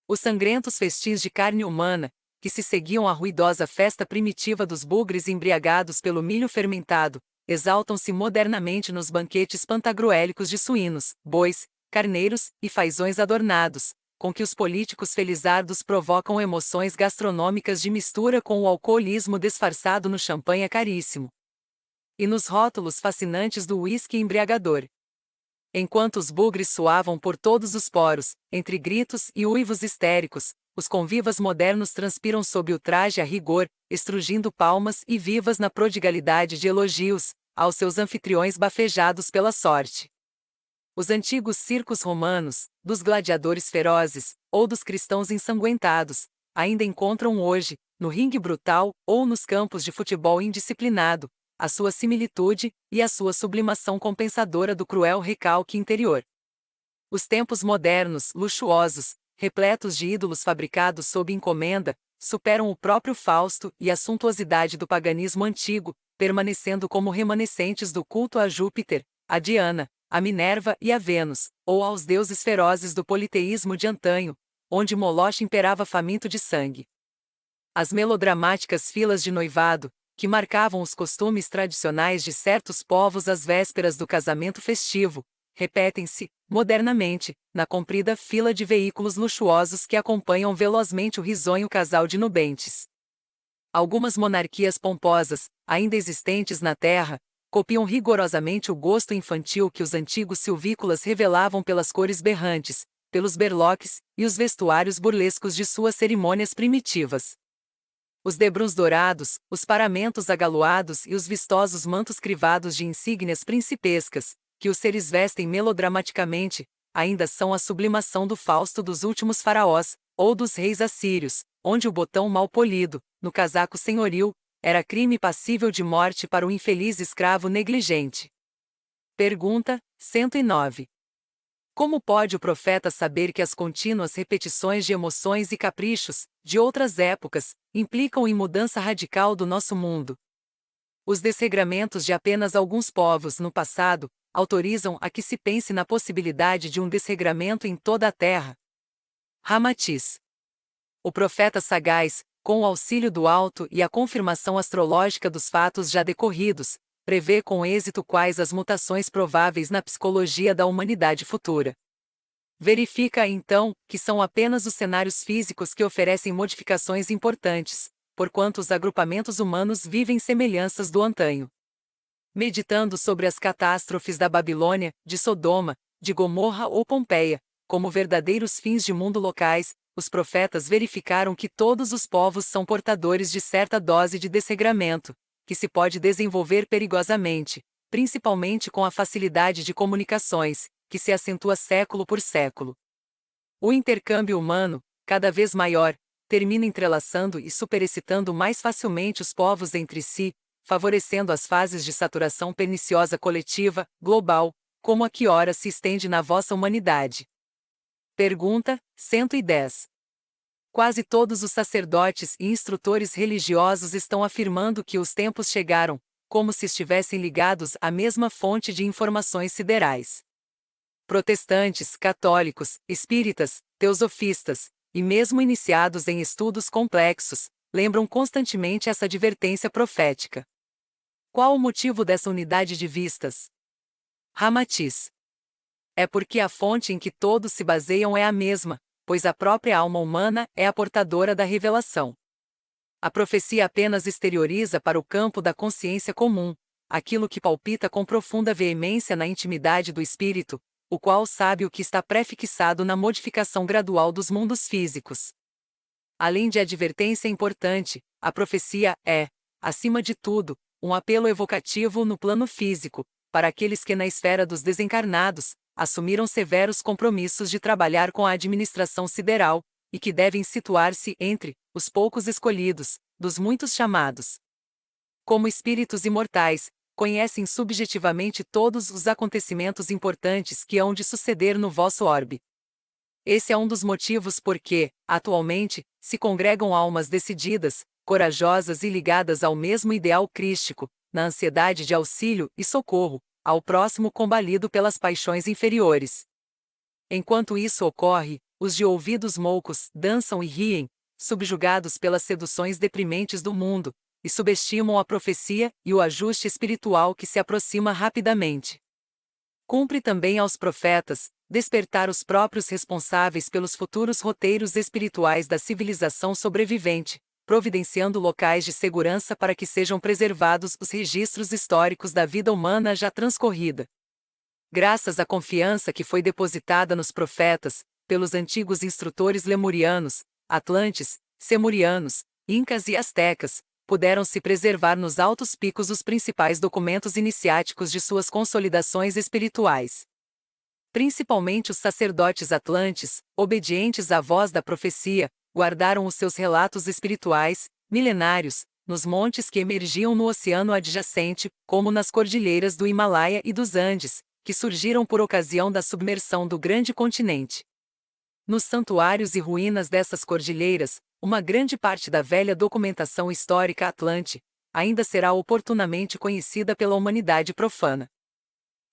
Os sangrentos festins de carne humana, que se seguiam à ruidosa festa primitiva dos bugres embriagados pelo milho fermentado, exaltam-se modernamente nos banquetes pantagruélicos de suínos, bois, carneiros e fazões adornados, com que os políticos felizardos provocam emoções gastronômicas de mistura com o alcoolismo disfarçado no champanhe caríssimo e nos rótulos fascinantes do uísque embriagador. Enquanto os bugres suavam por todos os poros, entre gritos e uivos histéricos, os convivas modernos transpiram sob o traje a rigor, estrugindo palmas e vivas na prodigalidade de elogios aos seus anfitriões bafejados pela sorte. Os antigos circos romanos, dos gladiadores ferozes, ou dos cristãos ensanguentados, ainda encontram hoje, no ringue brutal ou nos campos de futebol indisciplinado, a sua similitude e a sua sublimação compensadora do cruel recalque interior. Os tempos modernos, luxuosos, repletos de ídolos fabricados sob encomenda, superam o próprio Fausto e a suntuosidade do paganismo antigo, permanecendo como remanescentes do culto a Júpiter, a Diana, a Minerva e a Vênus, ou aos deuses ferozes do politeísmo de antanho, onde Moloch imperava faminto de sangue. As melodramáticas filas de noivado, que marcavam os costumes tradicionais de certos povos às vésperas do casamento festivo, repetem-se, modernamente, na comprida fila de veículos luxuosos que acompanham velozmente o risonho casal de nubentes. Algumas monarquias pomposas, ainda existentes na Terra, copiam rigorosamente o gosto infantil que os antigos silvícolas revelavam pelas cores berrantes, pelos berloques e os vestuários burlescos de suas cerimônias primitivas. Os debruns dourados, os paramentos agaloados e os vistosos mantos crivados de insígnias principescas, que os seres vestem melodramaticamente, ainda são a sublimação do Fausto dos últimos faraós, ou dos reis assírios, onde o botão mal polido, no casaco senhoril, era crime passível de morte para o infeliz escravo negligente. Pergunta 109. Como pode o profeta saber que as contínuas repetições de emoções e caprichos, de outras épocas, implicam em mudança radical do nosso mundo? Os desregramentos de apenas alguns povos no passado autorizam a que se pense na possibilidade de um desregramento em toda a Terra. Ramatiz. O profeta sagaz, com o auxílio do alto e a confirmação astrológica dos fatos já decorridos, prevê com êxito quais as mutações prováveis na psicologia da humanidade futura. Verifica, então, que são apenas os cenários físicos que oferecem modificações importantes, porquanto os agrupamentos humanos vivem semelhanças do antanho. Meditando sobre as catástrofes da Babilônia, de Sodoma, de Gomorra ou Pompeia, como verdadeiros fins de mundo locais, os profetas verificaram que todos os povos são portadores de certa dose de desregramento, que se pode desenvolver perigosamente, principalmente com a facilidade de comunicações, que se acentua século por século. O intercâmbio humano, cada vez maior, termina entrelaçando e superexcitando mais facilmente os povos entre si, favorecendo as fases de saturação perniciosa coletiva, global, como a que ora se estende na vossa humanidade. Pergunta 110. Quase todos os sacerdotes e instrutores religiosos estão afirmando que os tempos chegaram, como se estivessem ligados à mesma fonte de informações siderais. Protestantes, católicos, espíritas, teosofistas, e mesmo iniciados em estudos complexos, lembram constantemente essa advertência profética. Qual o motivo dessa unidade de vistas? Ramatiz. É porque a fonte em que todos se baseiam é a mesma, pois a própria alma humana é a portadora da revelação. A profecia apenas exterioriza para o campo da consciência comum, aquilo que palpita com profunda veemência na intimidade do espírito, o qual sabe o que está prefixado na modificação gradual dos mundos físicos. Além de advertência importante, a profecia é, acima de tudo, um apelo evocativo no plano físico, para aqueles que na esfera dos desencarnados, assumiram severos compromissos de trabalhar com a administração sideral, e que devem situar-se entre os poucos escolhidos, dos muitos chamados. Como espíritos imortais, conhecem subjetivamente todos os acontecimentos importantes que hão de suceder no vosso orbe. Esse é um dos motivos por que, atualmente, se congregam almas decididas, corajosas e ligadas ao mesmo ideal crístico, na ansiedade de auxílio e socorro ao próximo combalido pelas paixões inferiores. Enquanto isso ocorre, os de ouvidos moucos dançam e riem, subjugados pelas seduções deprimentes do mundo, e subestimam a profecia e o ajuste espiritual que se aproxima rapidamente. Cumpre também aos profetas despertar os próprios responsáveis pelos futuros roteiros espirituais da civilização sobrevivente, providenciando locais de segurança para que sejam preservados os registros históricos da vida humana já transcorrida. Graças à confiança que foi depositada nos profetas, pelos antigos instrutores lemurianos, atlantes, semurianos, incas e astecas, puderam-se preservar nos altos picos os principais documentos iniciáticos de suas consolidações espirituais. Principalmente os sacerdotes atlantes, obedientes à voz da profecia, guardaram os seus relatos espirituais, milenários, nos montes que emergiam no oceano adjacente, como nas cordilheiras do Himalaia e dos Andes, que surgiram por ocasião da submersão do grande continente. Nos santuários e ruínas dessas cordilheiras, uma grande parte da velha documentação histórica atlante ainda será oportunamente conhecida pela humanidade profana.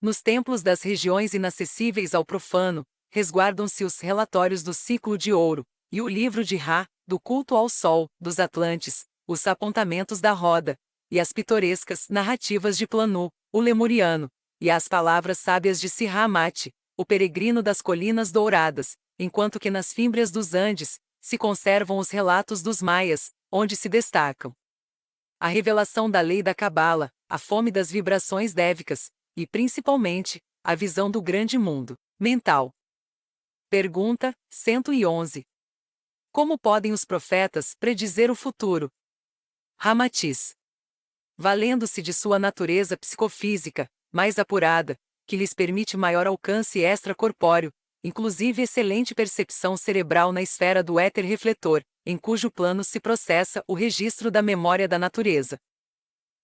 Nos templos das regiões inacessíveis ao profano, resguardam-se os relatórios do ciclo de ouro, e o livro de Ra, do culto ao sol, dos Atlantes, os apontamentos da roda, e as pitorescas narrativas de Planu, o lemuriano, e as palavras sábias de Sirra-Mate, o peregrino das colinas douradas, enquanto que nas fímbrias dos Andes se conservam os relatos dos maias, onde se destacam a revelação da lei da Cabala, a fome das vibrações dévicas, e, principalmente, a visão do grande mundo mental. Pergunta 111. Como podem os profetas predizer o futuro? Ramatiz. Valendo-se de sua natureza psicofísica, mais apurada, que lhes permite maior alcance extracorpóreo, inclusive excelente percepção cerebral na esfera do éter refletor, em cujo plano se processa o registro da memória da natureza.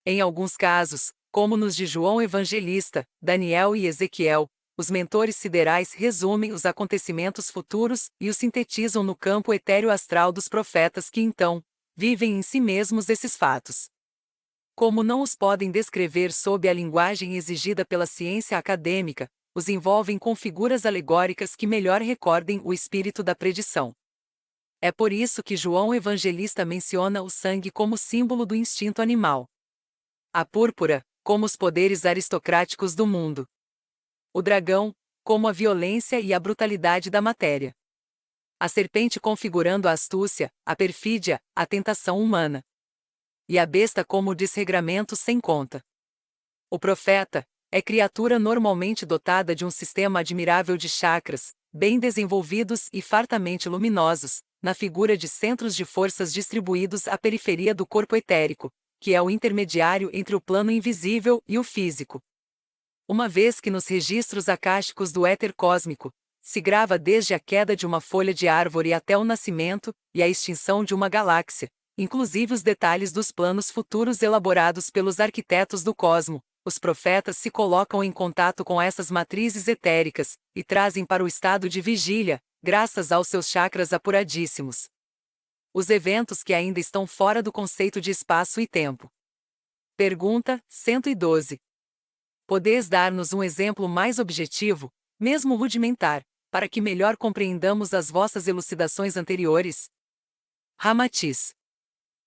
Em alguns casos, como nos de João Evangelista, Daniel e Ezequiel, os mentores siderais resumem os acontecimentos futuros e os sintetizam no campo etéreo-astral dos profetas que então vivem em si mesmos esses fatos. Como não os podem descrever sob a linguagem exigida pela ciência acadêmica, os envolvem com figuras alegóricas que melhor recordem o espírito da predição. É por isso que João Evangelista menciona o sangue como símbolo do instinto animal. A púrpura, como os poderes aristocráticos do mundo. O dragão, como a violência e a brutalidade da matéria. A serpente configurando a astúcia, a perfídia, a tentação humana. E a besta como o desregramento sem conta. O profeta é criatura normalmente dotada de um sistema admirável de chakras, bem desenvolvidos e fartamente luminosos, na figura de centros de forças distribuídos à periferia do corpo etérico, que é o intermediário entre o plano invisível e o físico. Uma vez que nos registros acásticos do éter cósmico, se grava desde a queda de uma folha de árvore até o nascimento e a extinção de uma galáxia, inclusive os detalhes dos planos futuros elaborados pelos arquitetos do cosmo, os profetas se colocam em contato com essas matrizes etéricas e trazem para o estado de vigília, graças aos seus chakras apuradíssimos, os eventos que ainda estão fora do conceito de espaço e tempo. Pergunta 112. Podeis dar-nos um exemplo mais objetivo, mesmo rudimentar, para que melhor compreendamos as vossas elucidações anteriores? Ramatiz.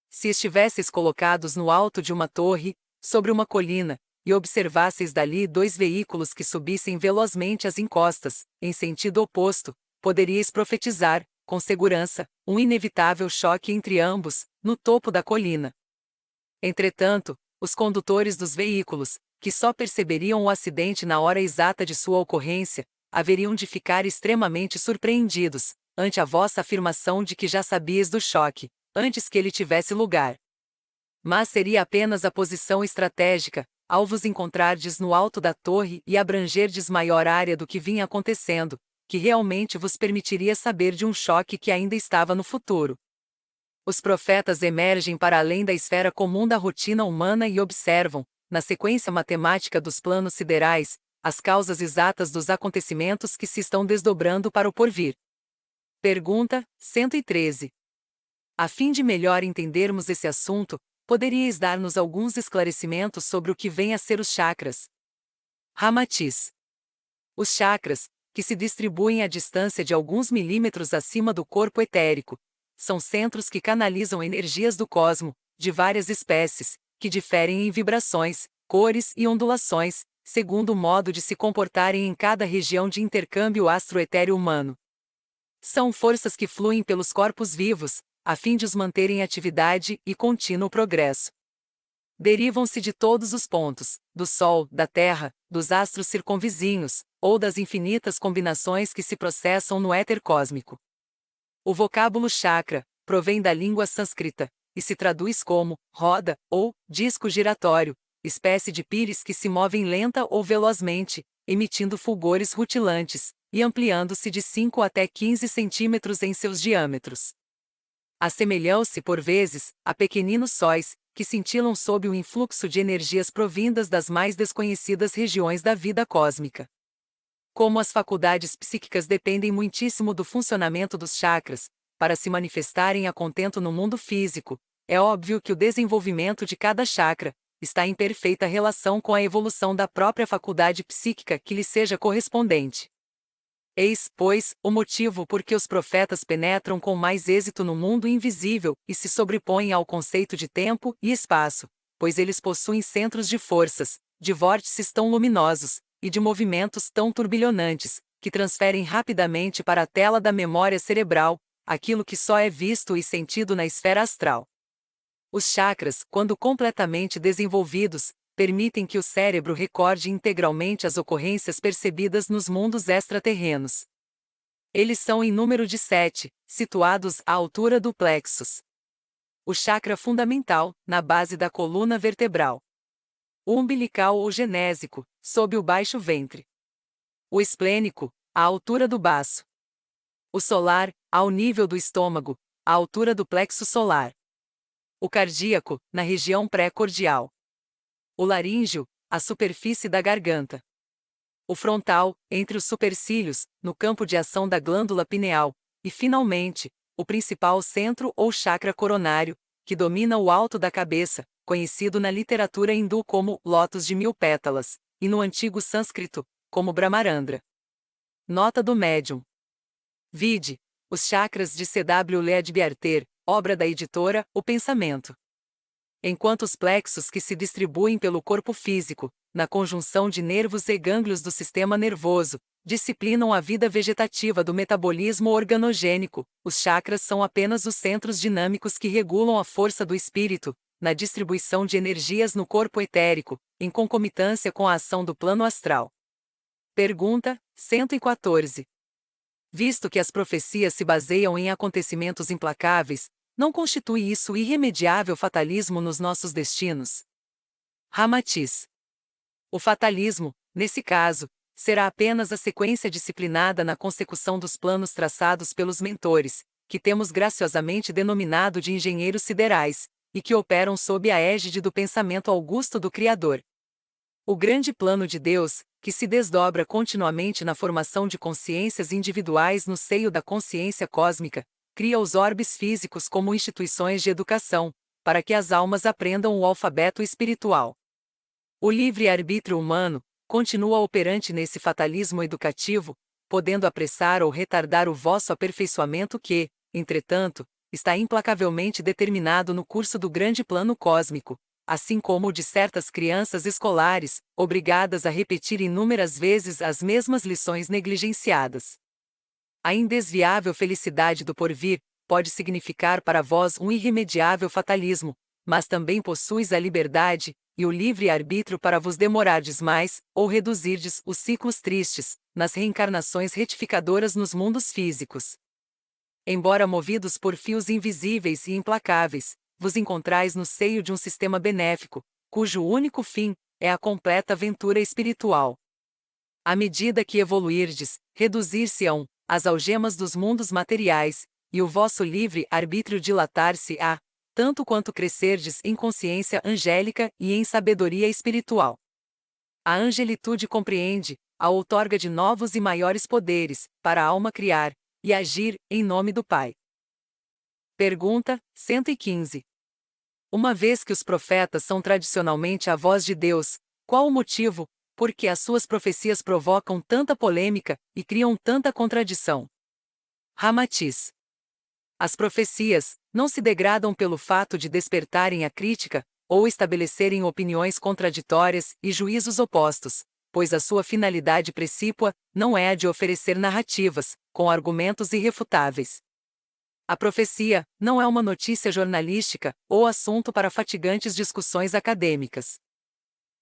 Se estivesseis colocados no alto de uma torre, sobre uma colina, e observasseis dali dois veículos que subissem velozmente as encostas, em sentido oposto, poderíeis profetizar, com segurança, um inevitável choque entre ambos, no topo da colina. Entretanto, os condutores dos veículos, que só perceberiam o acidente na hora exata de sua ocorrência, haveriam de ficar extremamente surpreendidos, ante a vossa afirmação de que já sabias do choque, antes que ele tivesse lugar. Mas seria apenas a posição estratégica, ao vos encontrardes no alto da torre e abrangerdes maior área do que vinha acontecendo, que realmente vos permitiria saber de um choque que ainda estava no futuro. Os profetas emergem para além da esfera comum da rotina humana e observam, na sequência matemática dos planos siderais, as causas exatas dos acontecimentos que se estão desdobrando para o porvir. Pergunta 113. A fim de melhor entendermos esse assunto, poderíeis dar-nos alguns esclarecimentos sobre o que vem a ser os chakras? Ramatiz. Os chakras, que se distribuem à distância de alguns milímetros acima do corpo etérico, são centros que canalizam energias do cosmo, de várias espécies, que diferem em vibrações, cores e ondulações, segundo o modo de se comportarem em cada região de intercâmbio astro-etéreo humano. São forças que fluem pelos corpos vivos, a fim de os manter em atividade e contínuo progresso. Derivam-se de todos os pontos, do Sol, da Terra, dos astros circunvizinhos, ou das infinitas combinações que se processam no éter cósmico. O vocábulo chakra provém da língua sânscrita, e se traduz como roda ou disco giratório, espécie de pires que se movem lenta ou velozmente, emitindo fulgores rutilantes, e ampliando-se de 5 até 15 centímetros em seus diâmetros. Assemelham-se, por vezes, a pequeninos sóis, que cintilam sob o influxo de energias provindas das mais desconhecidas regiões da vida cósmica. Como as faculdades psíquicas dependem muitíssimo do funcionamento dos chakras, para se manifestarem a contento no mundo físico, é óbvio que o desenvolvimento de cada chakra está em perfeita relação com a evolução da própria faculdade psíquica que lhe seja correspondente. Eis, pois, o motivo por que os profetas penetram com mais êxito no mundo invisível e se sobrepõem ao conceito de tempo e espaço, pois eles possuem centros de forças, de vórtices tão luminosos, e de movimentos tão turbilhonantes, que transferem rapidamente para a tela da memória cerebral aquilo que só é visto e sentido na esfera astral. Os chakras, quando completamente desenvolvidos, permitem que o cérebro recorde integralmente as ocorrências percebidas nos mundos extraterrenos. Eles são em número de 7, situados à altura do plexus. O chakra fundamental, na base da coluna vertebral. O umbilical ou genésico, sob o baixo ventre. O esplênico, à altura do baço. O solar, ao nível do estômago, à altura do plexo solar. O cardíaco, na região pré-cordial. O laríngeo, à superfície da garganta. O frontal, entre os supercílios, no campo de ação da glândula pineal. E, finalmente, o principal centro ou chakra coronário, que domina o alto da cabeça, conhecido na literatura hindu como lótus de 1000 pétalas, e no antigo sânscrito, como Brahmarandra. Nota do médium. Vide: Os chakras de C.W. Leadbeater, obra da editora O Pensamento. Enquanto os plexos que se distribuem pelo corpo físico, na conjunção de nervos e gânglios do sistema nervoso, disciplinam a vida vegetativa do metabolismo organogênico, os chakras são apenas os centros dinâmicos que regulam a força do espírito, na distribuição de energias no corpo etérico, em concomitância com a ação do plano astral. Pergunta 114. Visto que as profecias se baseiam em acontecimentos implacáveis, não constitui isso irremediável fatalismo nos nossos destinos? Ramatiz. O fatalismo, nesse caso, será apenas a sequência disciplinada na consecução dos planos traçados pelos mentores, que temos graciosamente denominado de engenheiros siderais, e que operam sob a égide do pensamento augusto do Criador. O grande plano de Deus, que se desdobra continuamente na formação de consciências individuais no seio da consciência cósmica, cria os orbes físicos como instituições de educação, para que as almas aprendam o alfabeto espiritual. O livre-arbítrio humano continua operante nesse fatalismo educativo, podendo apressar ou retardar o vosso aperfeiçoamento que, entretanto, está implacavelmente determinado no curso do grande plano cósmico, assim como o de certas crianças escolares, obrigadas a repetir inúmeras vezes as mesmas lições negligenciadas. A indesviável felicidade do porvir pode significar para vós um irremediável fatalismo, mas também possuis a liberdade e o livre-arbítrio para vos demorardes mais, ou reduzirdes os ciclos tristes, nas reencarnações retificadoras nos mundos físicos. Embora movidos por fios invisíveis e implacáveis, vos encontrais no seio de um sistema benéfico, cujo único fim é a completa aventura espiritual. À medida que evoluirdes, reduzir-se-ão as algemas dos mundos materiais, e o vosso livre-arbítrio dilatar-se-á, tanto quanto crescerdes em consciência angélica e em sabedoria espiritual. A angelitude compreende, a outorga de novos e maiores poderes, para a alma criar e agir, em nome do Pai. Pergunta 115. Uma vez que os profetas são tradicionalmente a voz de Deus, qual o motivo por que as suas profecias provocam tanta polêmica e criam tanta contradição? Ramatiz. As profecias não se degradam pelo fato de despertarem a crítica, ou estabelecerem opiniões contraditórias e juízos opostos, pois a sua finalidade precípua não é a de oferecer narrativas, com argumentos irrefutáveis. A profecia não é uma notícia jornalística ou assunto para fatigantes discussões acadêmicas.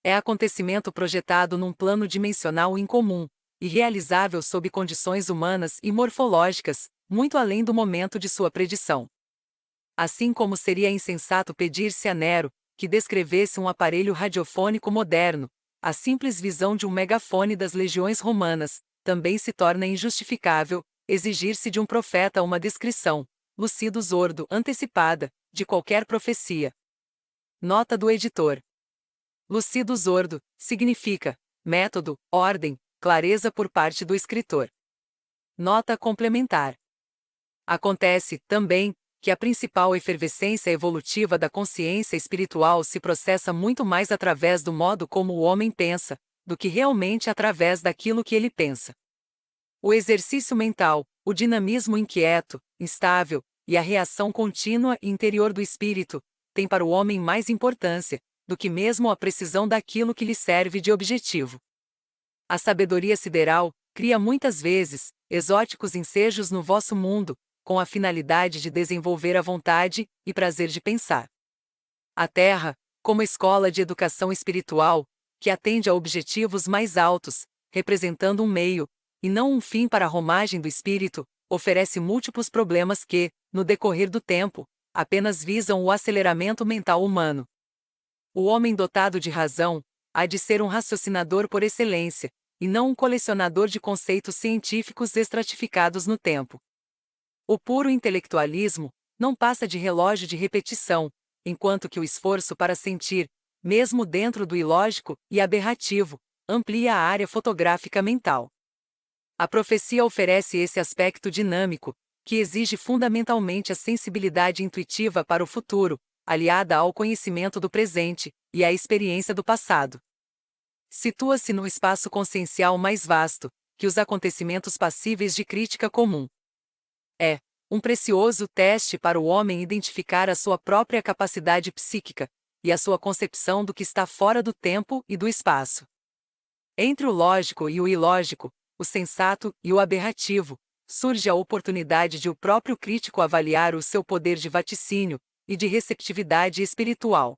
É acontecimento projetado num plano dimensional incomum, e realizável sob condições humanas e morfológicas, muito além do momento de sua predição. Assim como seria insensato pedir-se a Nero que descrevesse um aparelho radiofônico moderno, a simples visão de um megafone das legiões romanas, também se torna injustificável exigir-se de um profeta uma descrição, Lucidus Ordo antecipada, de qualquer profecia. Nota do editor. Lucidus Ordo significa método, ordem, clareza por parte do escritor. Nota complementar. Acontece, também, que a principal efervescência evolutiva da consciência espiritual se processa muito mais através do modo como o homem pensa, do que realmente através daquilo que ele pensa. O exercício mental, o dinamismo inquieto, instável, e a reação contínua e interior do espírito, têm para o homem mais importância, do que mesmo a precisão daquilo que lhe serve de objetivo. A sabedoria sideral cria muitas vezes exóticos ensejos no vosso mundo, com a finalidade de desenvolver a vontade e prazer de pensar. A Terra, como escola de educação espiritual, que atende a objetivos mais altos, representando um meio, e não um fim para a romagem do espírito, oferece múltiplos problemas que, no decorrer do tempo, apenas visam o aceleramento mental humano. O homem dotado de razão há de ser um raciocinador por excelência, e não um colecionador de conceitos científicos estratificados no tempo. O puro intelectualismo não passa de relógio de repetição, enquanto que o esforço para sentir, mesmo dentro do ilógico e aberrativo, amplia a área fotográfica mental. A profecia oferece esse aspecto dinâmico, que exige fundamentalmente a sensibilidade intuitiva para o futuro, aliada ao conhecimento do presente e à experiência do passado. Situa-se no espaço consciencial mais vasto que os acontecimentos passíveis de crítica comum. É um precioso teste para o homem identificar a sua própria capacidade psíquica e a sua concepção do que está fora do tempo e do espaço. Entre o lógico e o ilógico, o sensato e o aberrativo, surge a oportunidade de o próprio crítico avaliar o seu poder de vaticínio e de receptividade espiritual.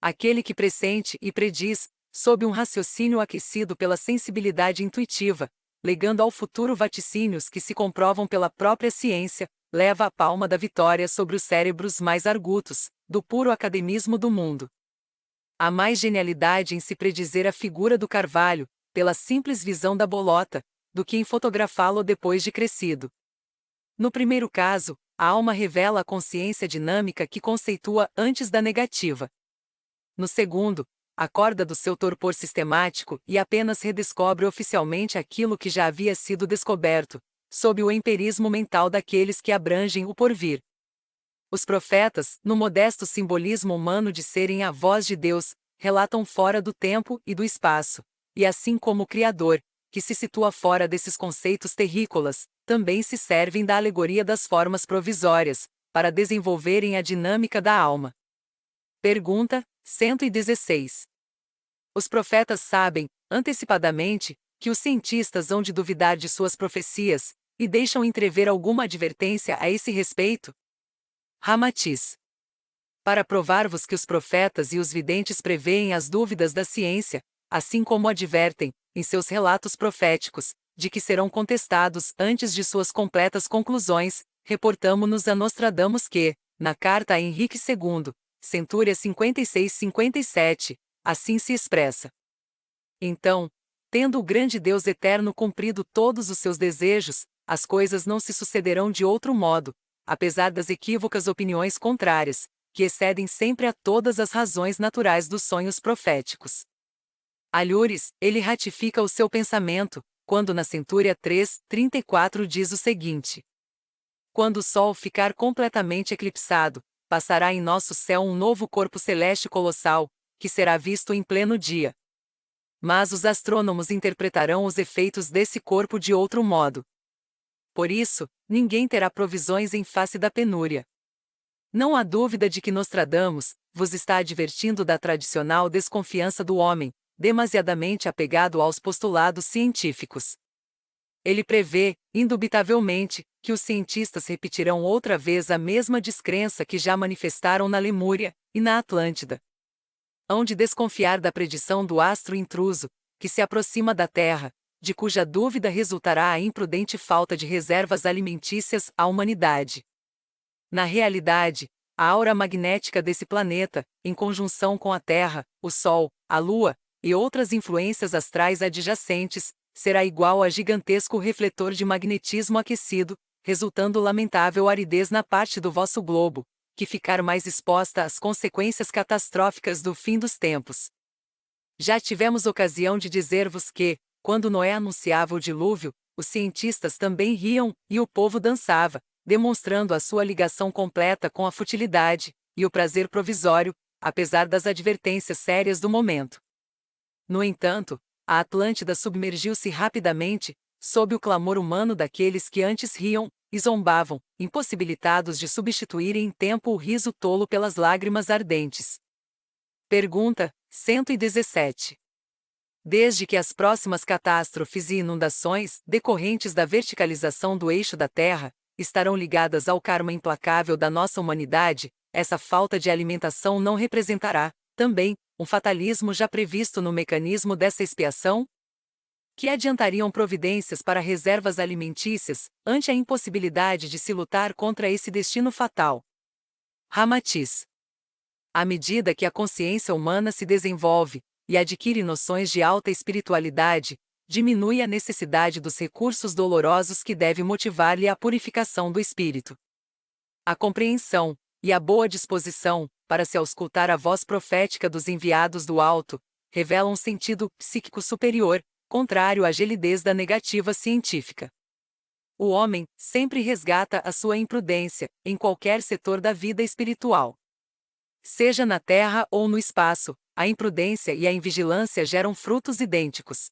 Aquele que pressente e prediz, sob um raciocínio aquecido pela sensibilidade intuitiva, legando ao futuro vaticínios que se comprovam pela própria ciência, leva a palma da vitória sobre os cérebros mais argutos, do puro academismo do mundo. Há mais genialidade em se predizer a figura do carvalho, pela simples visão da bolota, do que em fotografá-lo depois de crescido. No primeiro caso, a alma revela a consciência dinâmica que conceitua antes da negativa. No segundo, acorda do seu torpor sistemático e apenas redescobre oficialmente aquilo que já havia sido descoberto, sob o empirismo mental daqueles que abrangem o porvir. Os profetas, no modesto simbolismo humano de serem a voz de Deus, relatam fora do tempo e do espaço, e assim como o Criador, que se situa fora desses conceitos terrícolas, também se servem da alegoria das formas provisórias, para desenvolverem a dinâmica da alma. Pergunta 116. Os profetas sabem, antecipadamente, que os cientistas hão de duvidar de suas profecias, e deixam entrever alguma advertência a esse respeito? Ramatiz. Para provar-vos que os profetas e os videntes preveem as dúvidas da ciência, assim como advertem, em seus relatos proféticos, de que serão contestados antes de suas completas conclusões, reportamo-nos a Nostradamus que, na carta a Henrique II, Centúria 56-57, assim se expressa. Então, tendo o grande Deus eterno cumprido todos os seus desejos, as coisas não se sucederão de outro modo, apesar das equívocas opiniões contrárias, que excedem sempre a todas as razões naturais dos sonhos proféticos. Alhures, ele ratifica o seu pensamento, quando na Centúria 3:34 diz o seguinte: quando o Sol ficar completamente eclipsado, passará em nosso céu um novo corpo celeste colossal, que será visto em pleno dia. Mas os astrônomos interpretarão os efeitos desse corpo de outro modo. Por isso, ninguém terá provisões em face da penúria. Não há dúvida de que Nostradamus vos está advertindo da tradicional desconfiança do homem, demasiadamente apegado aos postulados científicos. Ele prevê, indubitavelmente, que os cientistas repetirão outra vez a mesma descrença que já manifestaram na Lemúria e na Atlântida. Hão de desconfiar da predição do astro intruso, que se aproxima da Terra, de cuja dúvida resultará a imprudente falta de reservas alimentícias à humanidade. Na realidade, a aura magnética desse planeta, em conjunção com a Terra, o Sol, a Lua e outras influências astrais adjacentes, será igual a gigantesco refletor de magnetismo aquecido, resultando lamentável aridez na parte do vosso globo, que ficar mais exposta às consequências catastróficas do fim dos tempos. Já tivemos ocasião de dizer-vos que, quando Noé anunciava o dilúvio, os cientistas também riam e o povo dançava, demonstrando a sua ligação completa com a futilidade e o prazer provisório, apesar das advertências sérias do momento. No entanto, a Atlântida submergiu-se rapidamente, sob o clamor humano daqueles que antes riam e zombavam, impossibilitados de substituir em tempo o riso tolo pelas lágrimas ardentes. Pergunta 117. Desde que as próximas catástrofes e inundações, decorrentes da verticalização do eixo da Terra, estarão ligadas ao karma implacável da nossa humanidade, essa falta de alimentação não representará, também, um fatalismo já previsto no mecanismo dessa expiação? Que adiantariam providências para reservas alimentícias, ante a impossibilidade de se lutar contra esse destino fatal? Ramatiz. À medida que a consciência humana se desenvolve e adquire noções de alta espiritualidade, diminui a necessidade dos recursos dolorosos que deve motivar-lhe a purificação do espírito. A compreensão e a boa disposição, para se auscultar a voz profética dos enviados do alto, revelam um sentido psíquico superior, contrário à gelidez da negativa científica. O homem sempre resgata a sua imprudência, em qualquer setor da vida espiritual. Seja na terra ou no espaço, a imprudência e a invigilância geram frutos idênticos.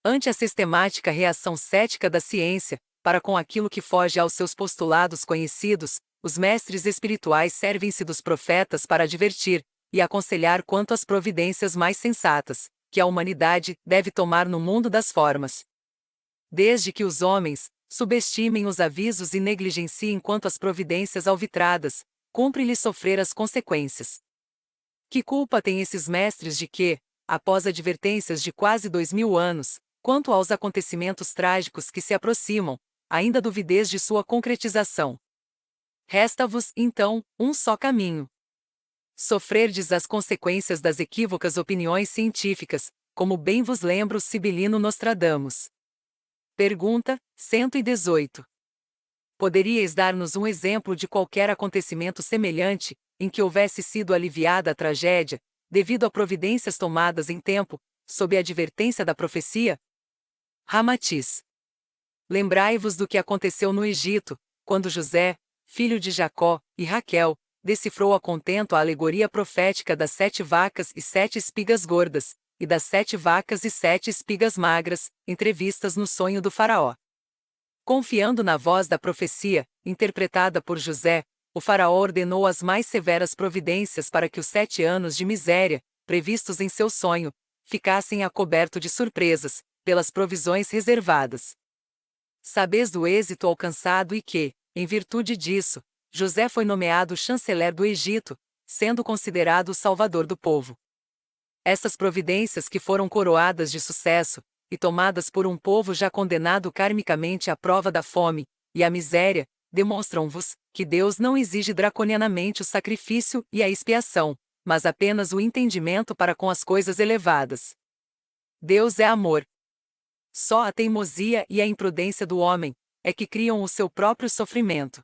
Ante a sistemática reação cética da ciência, para com aquilo que foge aos seus postulados conhecidos, os mestres espirituais servem-se dos profetas para advertir e aconselhar quanto às providências mais sensatas que a humanidade deve tomar no mundo das formas. Desde que os homens subestimem os avisos e negligenciem quanto às providências alvitradas, cumpre-lhes sofrer as consequências. Que culpa têm esses mestres de que, após advertências de quase 2000 anos, quanto aos acontecimentos trágicos que se aproximam, ainda duvideis de sua concretização? Resta-vos, então, um só caminho. Sofrerdes as consequências das equívocas opiniões científicas, como bem vos lembra o sibilino Nostradamus. Pergunta 118. Poderíeis dar-nos um exemplo de qualquer acontecimento semelhante, em que houvesse sido aliviada a tragédia, devido a providências tomadas em tempo, sob a advertência da profecia? Ramatiz. Lembrai-vos do que aconteceu no Egito, quando José, filho de Jacó, e Raquel, decifrou a contento a alegoria profética das 7 vacas e 7 espigas gordas, e das 7 vacas e 7 espigas magras, entrevistas no sonho do faraó. Confiando na voz da profecia, interpretada por José, o faraó ordenou as mais severas providências para que os 7 anos de miséria, previstos em seu sonho, ficassem a coberto de surpresas, pelas provisões reservadas. Sabeis do êxito alcançado e que, em virtude disso, José foi nomeado chanceler do Egito, sendo considerado o salvador do povo. Essas providências que foram coroadas de sucesso, e tomadas por um povo já condenado karmicamente à prova da fome e à miséria, demonstram-vos que Deus não exige draconianamente o sacrifício e a expiação, mas apenas o entendimento para com as coisas elevadas. Deus é amor. Só a teimosia e a imprudência do homem é que criam o seu próprio sofrimento.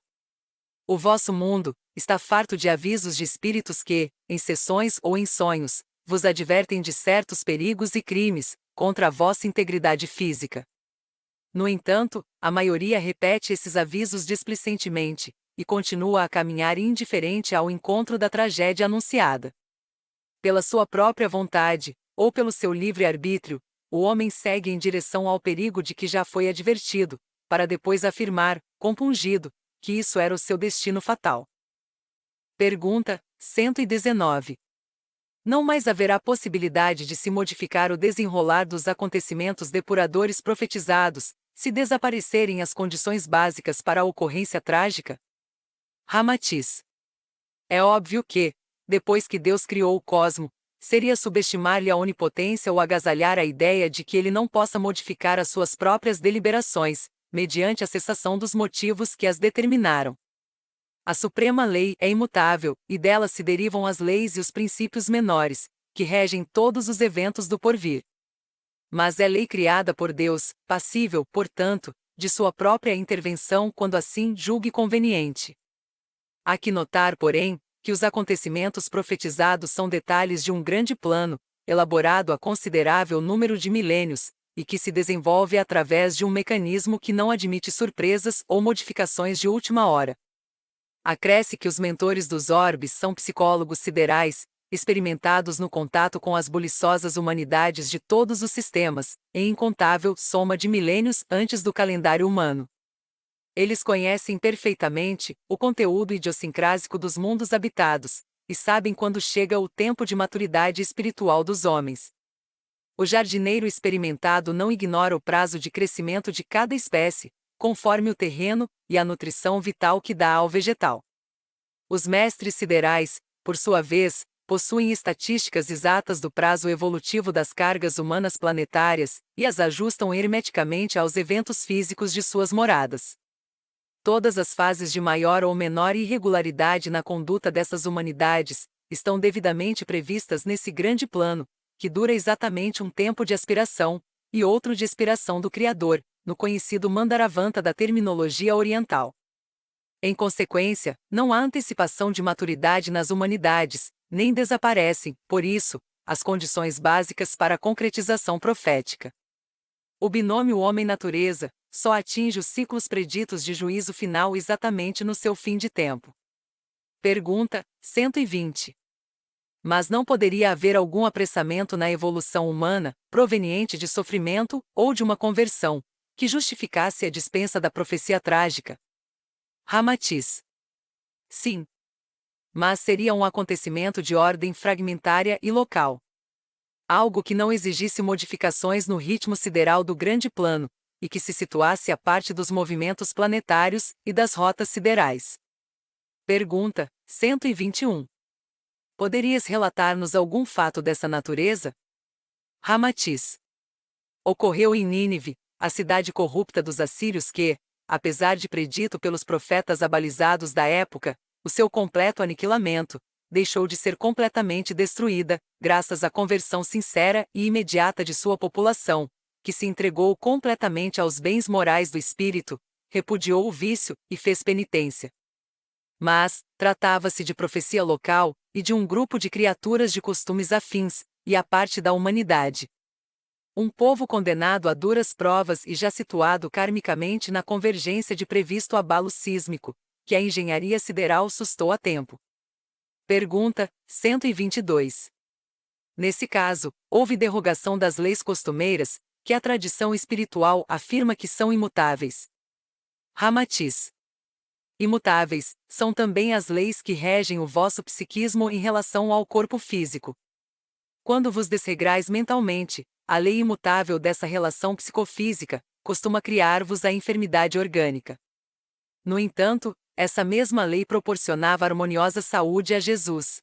O vosso mundo está farto de avisos de espíritos que, em sessões ou em sonhos, vos advertem de certos perigos e crimes contra a vossa integridade física. No entanto, a maioria repete esses avisos displicentemente e continua a caminhar indiferente ao encontro da tragédia anunciada. Pela sua própria vontade, ou pelo seu livre-arbítrio, o homem segue em direção ao perigo de que já foi advertido, para depois afirmar, compungido, que isso era o seu destino fatal. Pergunta 119. Não mais haverá possibilidade de se modificar o desenrolar dos acontecimentos depuradores profetizados, se desaparecerem as condições básicas para a ocorrência trágica? Ramatiz. É óbvio que, depois que Deus criou o cosmo, seria subestimar-lhe a onipotência ou agasalhar a ideia de que ele não possa modificar as suas próprias deliberações, mediante a cessação dos motivos que as determinaram. A suprema lei é imutável, e dela se derivam as leis e os princípios menores, que regem todos os eventos do porvir. Mas é lei criada por Deus, passível, portanto, de sua própria intervenção quando assim julgue conveniente. Há que notar, porém, que os acontecimentos profetizados são detalhes de um grande plano, elaborado há considerável número de milênios, e que se desenvolve através de um mecanismo que não admite surpresas ou modificações de última hora. Acresce que os mentores dos orbes são psicólogos siderais, experimentados no contato com as buliçosas humanidades de todos os sistemas, em incontável soma de milênios antes do calendário humano. Eles conhecem perfeitamente o conteúdo idiosincrásico dos mundos habitados, e sabem quando chega o tempo de maturidade espiritual dos homens. O jardineiro experimentado não ignora o prazo de crescimento de cada espécie, conforme o terreno e a nutrição vital que dá ao vegetal. Os mestres siderais, por sua vez, possuem estatísticas exatas do prazo evolutivo das cargas humanas planetárias e as ajustam hermeticamente aos eventos físicos de suas moradas. Todas as fases de maior ou menor irregularidade na conduta dessas humanidades estão devidamente previstas nesse grande plano, que dura exatamente um tempo de aspiração e outro de expiração do Criador, no conhecido Mandaravanta da terminologia oriental. Em consequência, não há antecipação de maturidade nas humanidades, nem desaparecem, por isso, as condições básicas para a concretização profética. O binômio homem-natureza só atinge os ciclos preditos de juízo final exatamente no seu fim de tempo. Pergunta 120. Mas não poderia haver algum apressamento na evolução humana, proveniente de sofrimento ou de uma conversão, que justificasse a dispensa da profecia trágica? Ramatiz. Sim. Mas seria um acontecimento de ordem fragmentária e local. Algo que não exigisse modificações no ritmo sideral do grande plano, e que se situasse à parte dos movimentos planetários e das rotas siderais. Pergunta 121. Poderias relatar-nos algum fato dessa natureza? Ramatiz. Ocorreu em Nínive, a cidade corrupta dos assírios que, apesar de predito pelos profetas abalizados da época, o seu completo aniquilamento, deixou de ser completamente destruída, graças à conversão sincera e imediata de sua população, que se entregou completamente aos bens morais do espírito, repudiou o vício e fez penitência. Mas, tratava-se de profecia local e de um grupo de criaturas de costumes afins, e a parte da humanidade. Um povo condenado a duras provas e já situado karmicamente na convergência de previsto abalo sísmico, que a engenharia sideral sustou a tempo. Pergunta 122. Nesse caso, houve derrogação das leis costumeiras, que a tradição espiritual afirma que são imutáveis. Ramatiz. Imutáveis são também as leis que regem o vosso psiquismo em relação ao corpo físico. Quando vos desregrais mentalmente, a lei imutável dessa relação psicofísica costuma criar-vos a enfermidade orgânica. No entanto, essa mesma lei proporcionava harmoniosa saúde a Jesus.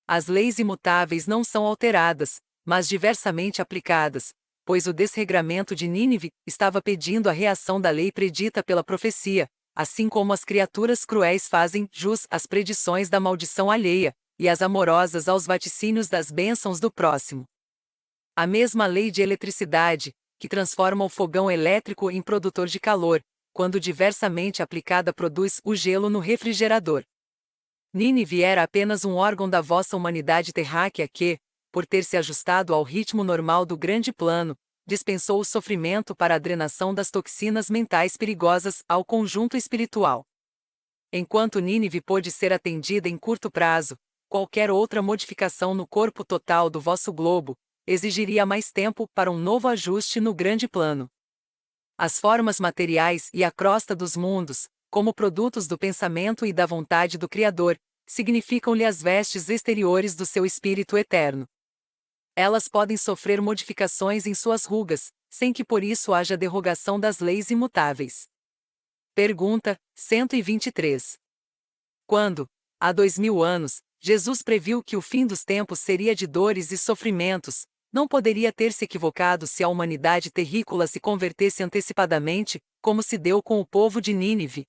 As leis imutáveis não são alteradas, mas diversamente aplicadas, pois o desregramento de Nínive estava pedindo a reação da lei predita pela profecia, assim como as criaturas cruéis fazem jus às predições da maldição alheia, e as amorosas aos vaticínios das bênçãos do próximo. A mesma lei de eletricidade, que transforma o fogão elétrico em produtor de calor, quando diversamente aplicada produz o gelo no refrigerador. Nínive era apenas um órgão da vossa humanidade terráquea que, por ter se ajustado ao ritmo normal do grande plano, dispensou o sofrimento para a drenação das toxinas mentais perigosas ao conjunto espiritual. Enquanto Nínive pôde ser atendida em curto prazo, qualquer outra modificação no corpo total do vosso globo exigiria mais tempo para um novo ajuste no grande plano. As formas materiais e a crosta dos mundos, como produtos do pensamento e da vontade do Criador, significam-lhe as vestes exteriores do seu espírito eterno. Elas podem sofrer modificações em suas rugas, sem que por isso haja derrogação das leis imutáveis. Pergunta 123. Quando, há 2000 anos, Jesus previu que o fim dos tempos seria de dores e sofrimentos, não poderia ter se equivocado se a humanidade terrícola se convertesse antecipadamente, como se deu com o povo de Nínive.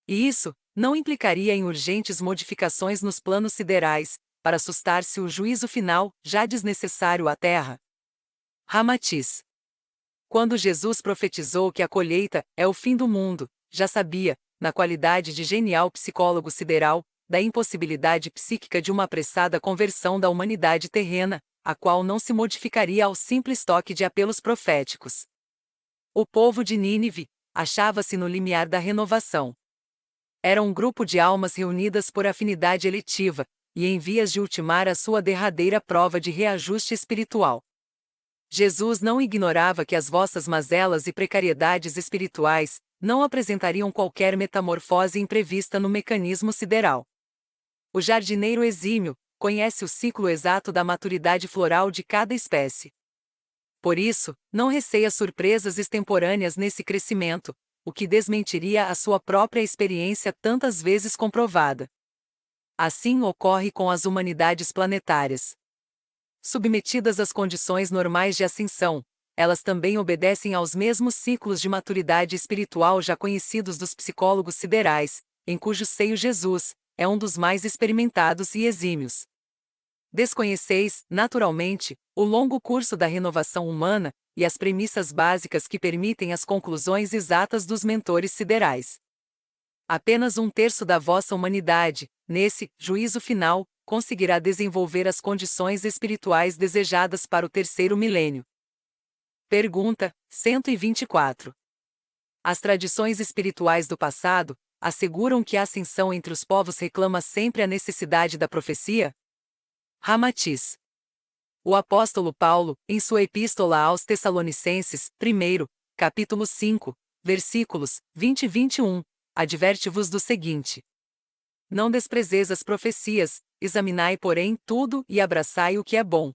E isso não implicaria em urgentes modificações nos planos siderais, para sustar-se o juízo final, já desnecessário à Terra? Ramatiz. Quando Jesus profetizou que a colheita é o fim do mundo, já sabia, na qualidade de genial psicólogo sideral, da impossibilidade psíquica de uma apressada conversão da humanidade terrena, a qual não se modificaria ao simples toque de apelos proféticos. O povo de Nínive achava-se no limiar da renovação. Era um grupo de almas reunidas por afinidade eletiva, e em vias de ultimar a sua derradeira prova de reajuste espiritual. Jesus não ignorava que as vossas mazelas e precariedades espirituais não apresentariam qualquer metamorfose imprevista no mecanismo sideral. O jardineiro exímio conhece o ciclo exato da maturidade floral de cada espécie. Por isso, não receia surpresas extemporâneas nesse crescimento, o que desmentiria a sua própria experiência tantas vezes comprovada. Assim ocorre com as humanidades planetárias. Submetidas às condições normais de ascensão, elas também obedecem aos mesmos ciclos de maturidade espiritual já conhecidos dos psicólogos siderais, em cujo seio Jesus é um dos mais experimentados e exímios. Desconheceis, naturalmente, o longo curso da renovação humana e as premissas básicas que permitem as conclusões exatas dos mentores siderais. Apenas 1/3 da vossa humanidade, nesse juízo final, conseguirá desenvolver as condições espirituais desejadas para o terceiro milênio. Pergunta 124. As tradições espirituais do passado asseguram que a ascensão entre os povos reclama sempre a necessidade da profecia? Ramatiz. O apóstolo Paulo, em sua epístola aos Tessalonicenses, 1, capítulo 5, versículos 20 e 21, adverte-vos do seguinte: não desprezeis as profecias, examinai, porém, tudo e abraçai o que é bom.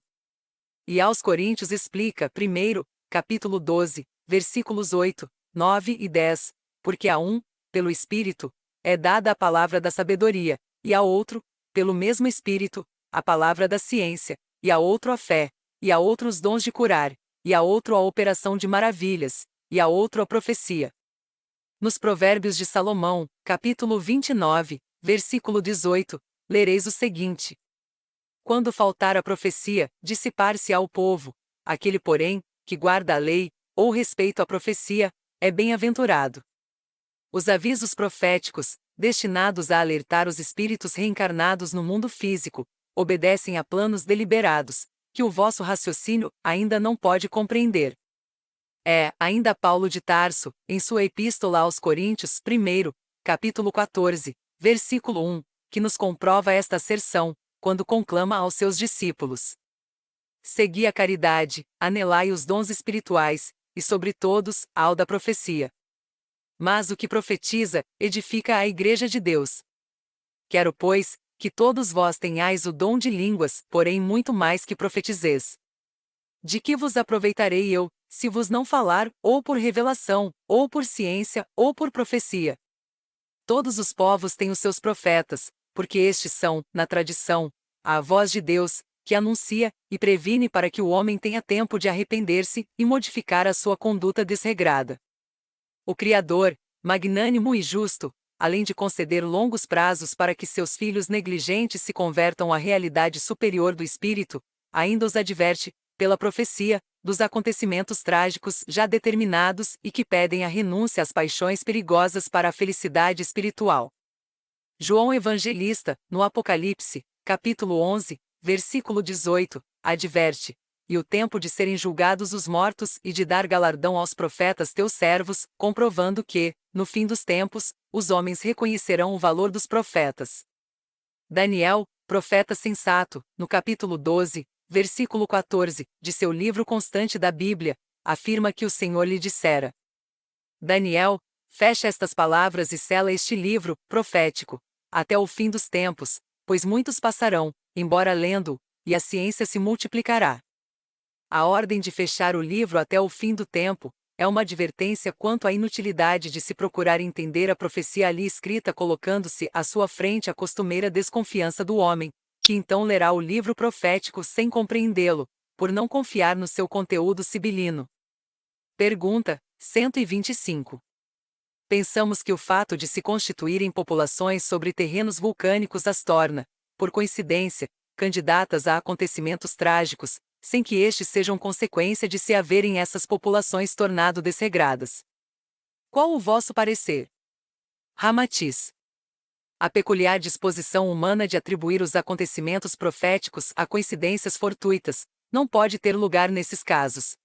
E aos Coríntios explica, 1, capítulo 12, versículos 8, 9 e 10, porque a um, pelo Espírito, é dada a palavra da sabedoria, e a outro, pelo mesmo Espírito, a palavra da ciência, e a outro a fé, e a outro os dons de curar, e a outro a operação de maravilhas, e a outro a profecia. Nos Provérbios de Salomão, capítulo 29, versículo 18, lereis o seguinte: quando faltar a profecia, dissipar-se-á o povo, aquele, porém, que guarda a lei, ou respeito à profecia, é bem-aventurado. Os avisos proféticos, destinados a alertar os espíritos reencarnados no mundo físico, obedecem a planos deliberados, que o vosso raciocínio ainda não pode compreender. É, ainda Paulo de Tarso, em sua epístola aos Coríntios, 1, capítulo 14, versículo 1, que nos comprova esta asserção, quando conclama aos seus discípulos: segui a caridade, anelai os dons espirituais, e sobre todos, ao da profecia. Mas o que profetiza, edifica a Igreja de Deus. Quero, pois, que todos vós tenhais o dom de línguas, porém muito mais que profetizeis. De que vos aproveitarei eu, se vos não falar, ou por revelação, ou por ciência, ou por profecia? Todos os povos têm os seus profetas, porque estes são, na tradição, a voz de Deus, que anuncia e previne para que o homem tenha tempo de arrepender-se e modificar a sua conduta desregrada. O Criador, magnânimo e justo, além de conceder longos prazos para que seus filhos negligentes se convertam à realidade superior do Espírito, ainda os adverte, pela profecia, dos acontecimentos trágicos já determinados e que pedem a renúncia às paixões perigosas para a felicidade espiritual. João Evangelista, no Apocalipse, capítulo 11, versículo 18, adverte: e o tempo de serem julgados os mortos e de dar galardão aos profetas teus servos, comprovando que, no fim dos tempos, os homens reconhecerão o valor dos profetas. Daniel, profeta sensato, no capítulo 12, versículo 14, de seu livro constante da Bíblia, afirma que o Senhor lhe dissera: Daniel, fecha estas palavras e sela este livro profético, até o fim dos tempos, pois muitos passarão, embora lendo, e a ciência se multiplicará. A ordem de fechar o livro até o fim do tempo é uma advertência quanto à inutilidade de se procurar entender a profecia ali escrita, colocando-se à sua frente a costumeira desconfiança do homem, que então lerá o livro profético sem compreendê-lo, por não confiar no seu conteúdo sibilino. Pergunta 125. Pensamos que o fato de se constituírem populações sobre terrenos vulcânicos as torna, por coincidência, candidatas a acontecimentos trágicos, sem que estes sejam consequência de se haverem essas populações tornado desregradas. Qual o vosso parecer? Ramatiz. A peculiar disposição humana de atribuir os acontecimentos proféticos a coincidências fortuitas não pode ter lugar nesses casos.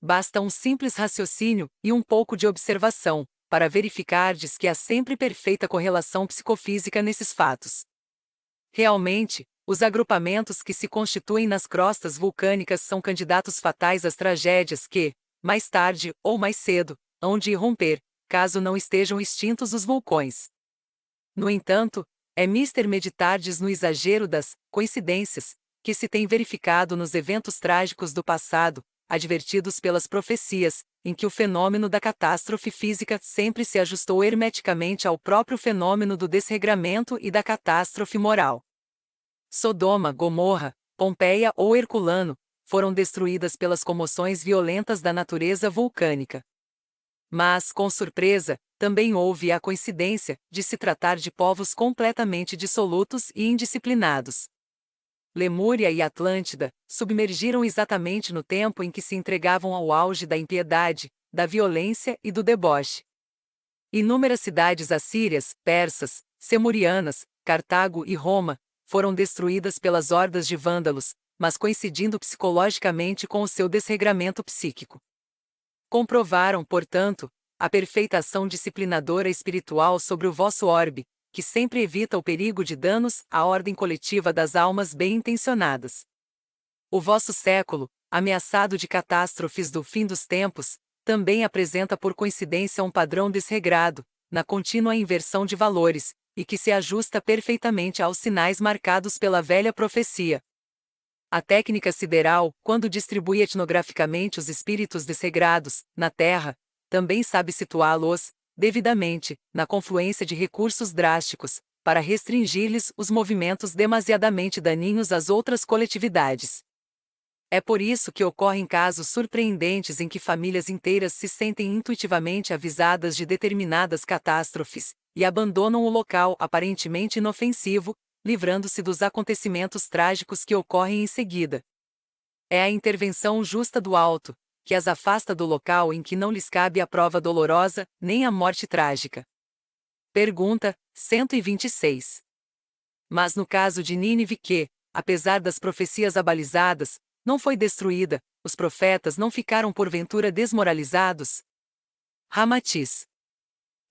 Basta um simples raciocínio e um pouco de observação para verificardes que há sempre perfeita correlação psicofísica nesses fatos. Realmente, os agrupamentos que se constituem nas crostas vulcânicas são candidatos fatais às tragédias que, mais tarde ou mais cedo, hão de irromper, caso não estejam extintos os vulcões. No entanto, é mister meditardes no exagero das coincidências que se tem verificado nos eventos trágicos do passado, advertidos pelas profecias, em que o fenômeno da catástrofe física sempre se ajustou hermeticamente ao próprio fenômeno do desregramento e da catástrofe moral. Sodoma, Gomorra, Pompeia ou Herculano foram destruídas pelas comoções violentas da natureza vulcânica. Mas, com surpresa, também houve a coincidência de se tratar de povos completamente dissolutos e indisciplinados. Lemúria e Atlântida submergiram exatamente no tempo em que se entregavam ao auge da impiedade, da violência e do deboche. Inúmeras cidades assírias, persas, semurianas, Cartago e Roma foram destruídas pelas hordas de vândalos, mas coincidindo psicologicamente com o seu desregramento psíquico. Comprovaram, portanto, a perfeita ação disciplinadora espiritual sobre o vosso orbe, que sempre evita o perigo de danos à ordem coletiva das almas bem-intencionadas. O vosso século, ameaçado de catástrofes do fim dos tempos, também apresenta por coincidência um padrão desregrado, na contínua inversão de valores, e que se ajusta perfeitamente aos sinais marcados pela velha profecia. A técnica sideral, quando distribui etnograficamente os espíritos desregrados, na Terra, também sabe situá-los, devidamente, na confluência de recursos drásticos, para restringir-lhes os movimentos demasiadamente daninhos às outras coletividades. É por isso que ocorrem casos surpreendentes em que famílias inteiras se sentem intuitivamente avisadas de determinadas catástrofes, e abandonam o local aparentemente inofensivo, livrando-se dos acontecimentos trágicos que ocorrem em seguida. É a intervenção justa do alto, que as afasta do local em que não lhes cabe a prova dolorosa, nem a morte trágica. Pergunta 126. Mas no caso de Nínive que, apesar das profecias abalizadas, não foi destruída, os profetas não ficaram porventura desmoralizados? Ramatiz.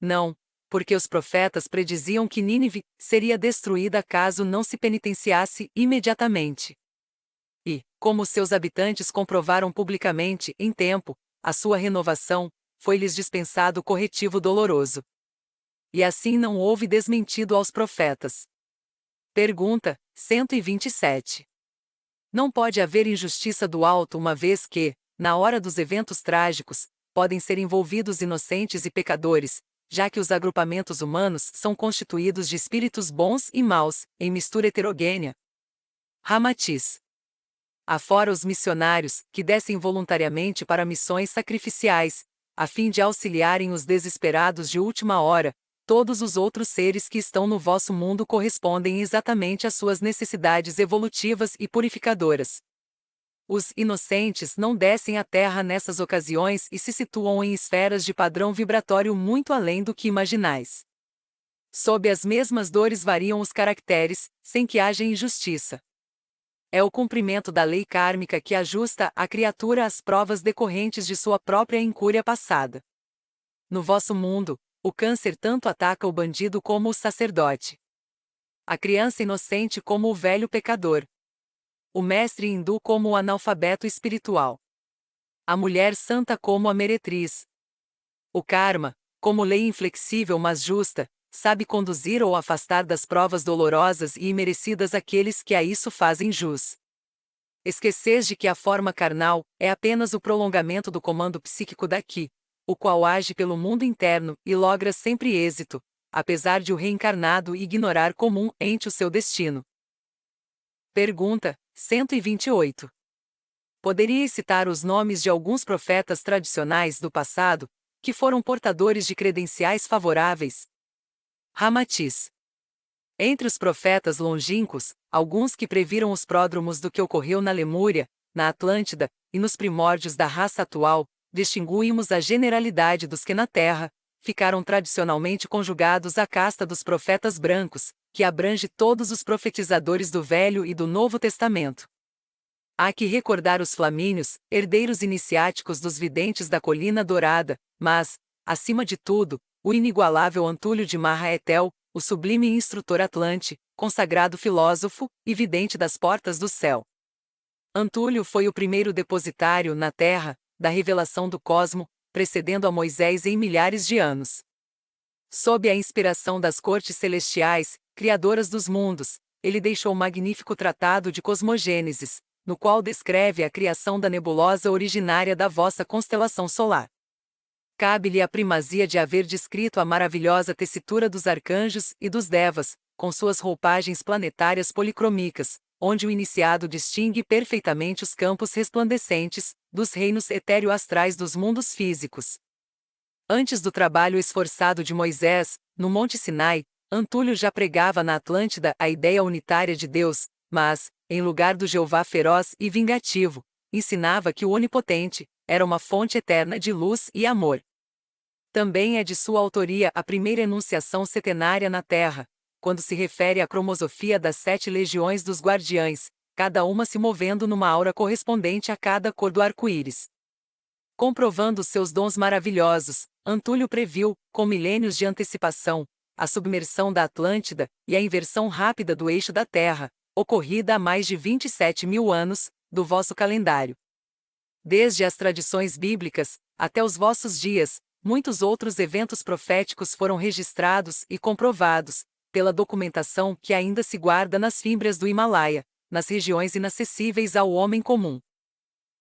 Não, porque os profetas prediziam que Nínive seria destruída caso não se penitenciasse imediatamente. E, como seus habitantes comprovaram publicamente, em tempo, a sua renovação, foi-lhes dispensado corretivo doloroso. E assim não houve desmentido aos profetas. Pergunta 127. Não pode haver injustiça do alto uma vez que, na hora dos eventos trágicos, podem ser envolvidos inocentes e pecadores, já que os agrupamentos humanos são constituídos de espíritos bons e maus, em mistura heterogênea. Ramatiz. Afora os missionários, que descem voluntariamente para missões sacrificiais, a fim de auxiliarem os desesperados de última hora, todos os outros seres que estão no vosso mundo correspondem exatamente às suas necessidades evolutivas e purificadoras. Os inocentes não descem à Terra nessas ocasiões e se situam em esferas de padrão vibratório muito além do que imaginais. Sob as mesmas dores variam os caracteres, sem que haja injustiça. É o cumprimento da lei kármica que ajusta a criatura às provas decorrentes de sua própria incúria passada. No vosso mundo, o câncer tanto ataca o bandido como o sacerdote. A criança inocente como o velho pecador. O mestre hindu como o analfabeto espiritual. A mulher santa como a meretriz. O karma, como lei inflexível mas justa, sabe conduzir ou afastar das provas dolorosas e imerecidas aqueles que a isso fazem jus. Esqueceis de que a forma carnal é apenas o prolongamento do comando psíquico daqui, o qual age pelo mundo interno e logra sempre êxito, apesar de o reencarnado ignorar comumente o seu destino. Pergunta 128. Poderíeis citar os nomes de alguns profetas tradicionais do passado, que foram portadores de credenciais favoráveis? Ramatiz. Entre os profetas longínquos, alguns que previram os pródromos do que ocorreu na Lemúria, na Atlântida, e nos primórdios da raça atual, distinguimos a generalidade dos que na Terra ficaram tradicionalmente conjugados à casta dos profetas brancos, que abrange todos os profetizadores do Velho e do Novo Testamento. Há que recordar os flamínios, herdeiros iniciáticos dos videntes da Colina Dourada, mas, acima de tudo, o inigualável Antúlio de Marra-Etel, o sublime instrutor Atlante, consagrado filósofo e vidente das portas do céu. Antúlio foi o primeiro depositário, na Terra, da revelação do cosmo, precedendo a Moisés em milhares de anos. Sob a inspiração das cortes celestiais, criadoras dos mundos, ele deixou o magnífico tratado de Cosmogênesis, no qual descreve a criação da nebulosa originária da vossa constelação solar. Cabe-lhe a primazia de haver descrito a maravilhosa tessitura dos arcanjos e dos devas, com suas roupagens planetárias policrômicas, onde o iniciado distingue perfeitamente os campos resplandecentes dos reinos etéreo-astrais dos mundos físicos. Antes do trabalho esforçado de Moisés, no Monte Sinai, Antúlio já pregava na Atlântida a ideia unitária de Deus, mas, em lugar do Jeová feroz e vingativo, ensinava que o Onipotente era uma fonte eterna de luz e amor. Também é de sua autoria a primeira enunciação setenária na Terra, quando se refere à cromosofia das 7 legiões dos guardiães, cada uma se movendo numa aura correspondente a cada cor do arco-íris. Comprovando seus dons maravilhosos, Antúlio previu, com milênios de antecipação, a submersão da Atlântida e a inversão rápida do eixo da Terra, ocorrida há mais de 27.000 anos, do vosso calendário. Desde as tradições bíblicas, até os vossos dias, muitos outros eventos proféticos foram registrados e comprovados, pela documentação que ainda se guarda nas fímbrias do Himalaia, nas regiões inacessíveis ao homem comum.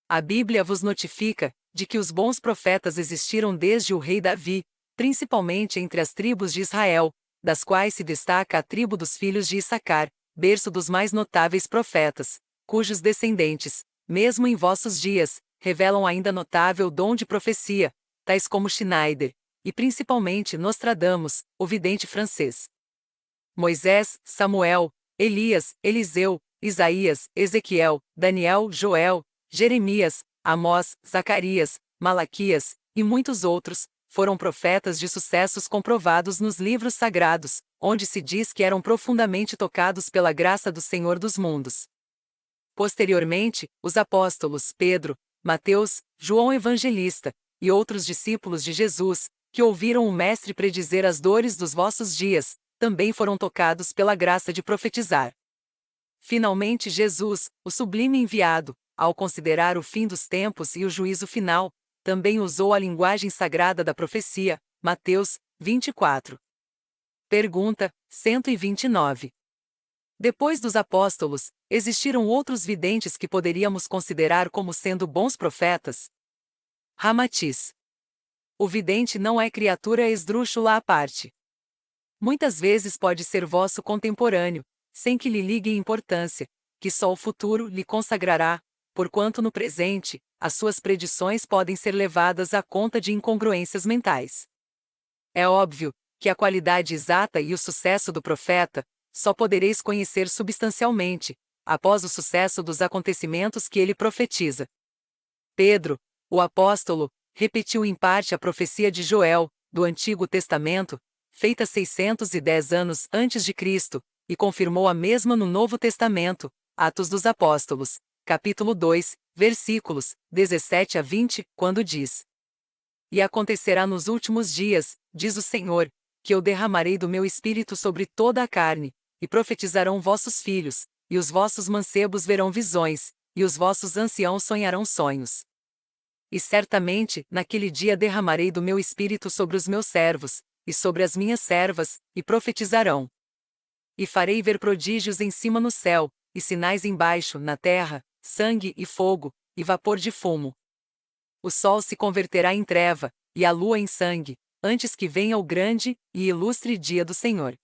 A Bíblia vos notifica de que os bons profetas existiram desde o rei Davi, principalmente entre as tribos de Israel, das quais se destaca a tribo dos filhos de Issacar, berço dos mais notáveis profetas, cujos descendentes, mesmo em vossos dias, revelam ainda notável dom de profecia, tais como Schneider, e principalmente Nostradamus, o vidente francês. Moisés, Samuel, Elias, Eliseu, Isaías, Ezequiel, Daniel, Joel, Jeremias, Amós, Zacarias, Malaquias, e muitos outros, foram profetas de sucessos comprovados nos livros sagrados, onde se diz que eram profundamente tocados pela graça do Senhor dos mundos. Posteriormente, os apóstolos Pedro, Mateus, João Evangelista, e outros discípulos de Jesus, que ouviram o Mestre predizer as dores dos vossos dias, também foram tocados pela graça de profetizar. Finalmente Jesus, o sublime enviado, ao considerar o fim dos tempos e o juízo final, também usou a linguagem sagrada da profecia, Mateus 24. Pergunta 129. Depois dos apóstolos, existiram outros videntes que poderíamos considerar como sendo bons profetas? Ramatiz. O vidente não é criatura esdrúxula à parte. Muitas vezes pode ser vosso contemporâneo, sem que lhe ligue importância, que só o futuro lhe consagrará, porquanto no presente, as suas predições podem ser levadas à conta de incongruências mentais. É óbvio que a qualidade exata e o sucesso do profeta só podereis conhecer substancialmente, após o sucesso dos acontecimentos que ele profetiza. Pedro, o apóstolo, repetiu em parte a profecia de Joel, do Antigo Testamento, feita 610 anos antes de Cristo, e confirmou a mesma no Novo Testamento, Atos dos Apóstolos, capítulo 2, versículos 17 a 20, quando diz: E acontecerá nos últimos dias, diz o Senhor, que eu derramarei do meu espírito sobre toda a carne, e profetizarão vossos filhos, e os vossos mancebos verão visões, e os vossos anciãos sonharão sonhos. E certamente, naquele dia derramarei do meu espírito sobre os meus servos, e sobre as minhas servas, e profetizarão. E farei ver prodígios em cima no céu, e sinais embaixo, na terra, sangue e fogo, e vapor de fumo. O sol se converterá em treva, e a lua em sangue, antes que venha o grande e ilustre dia do Senhor.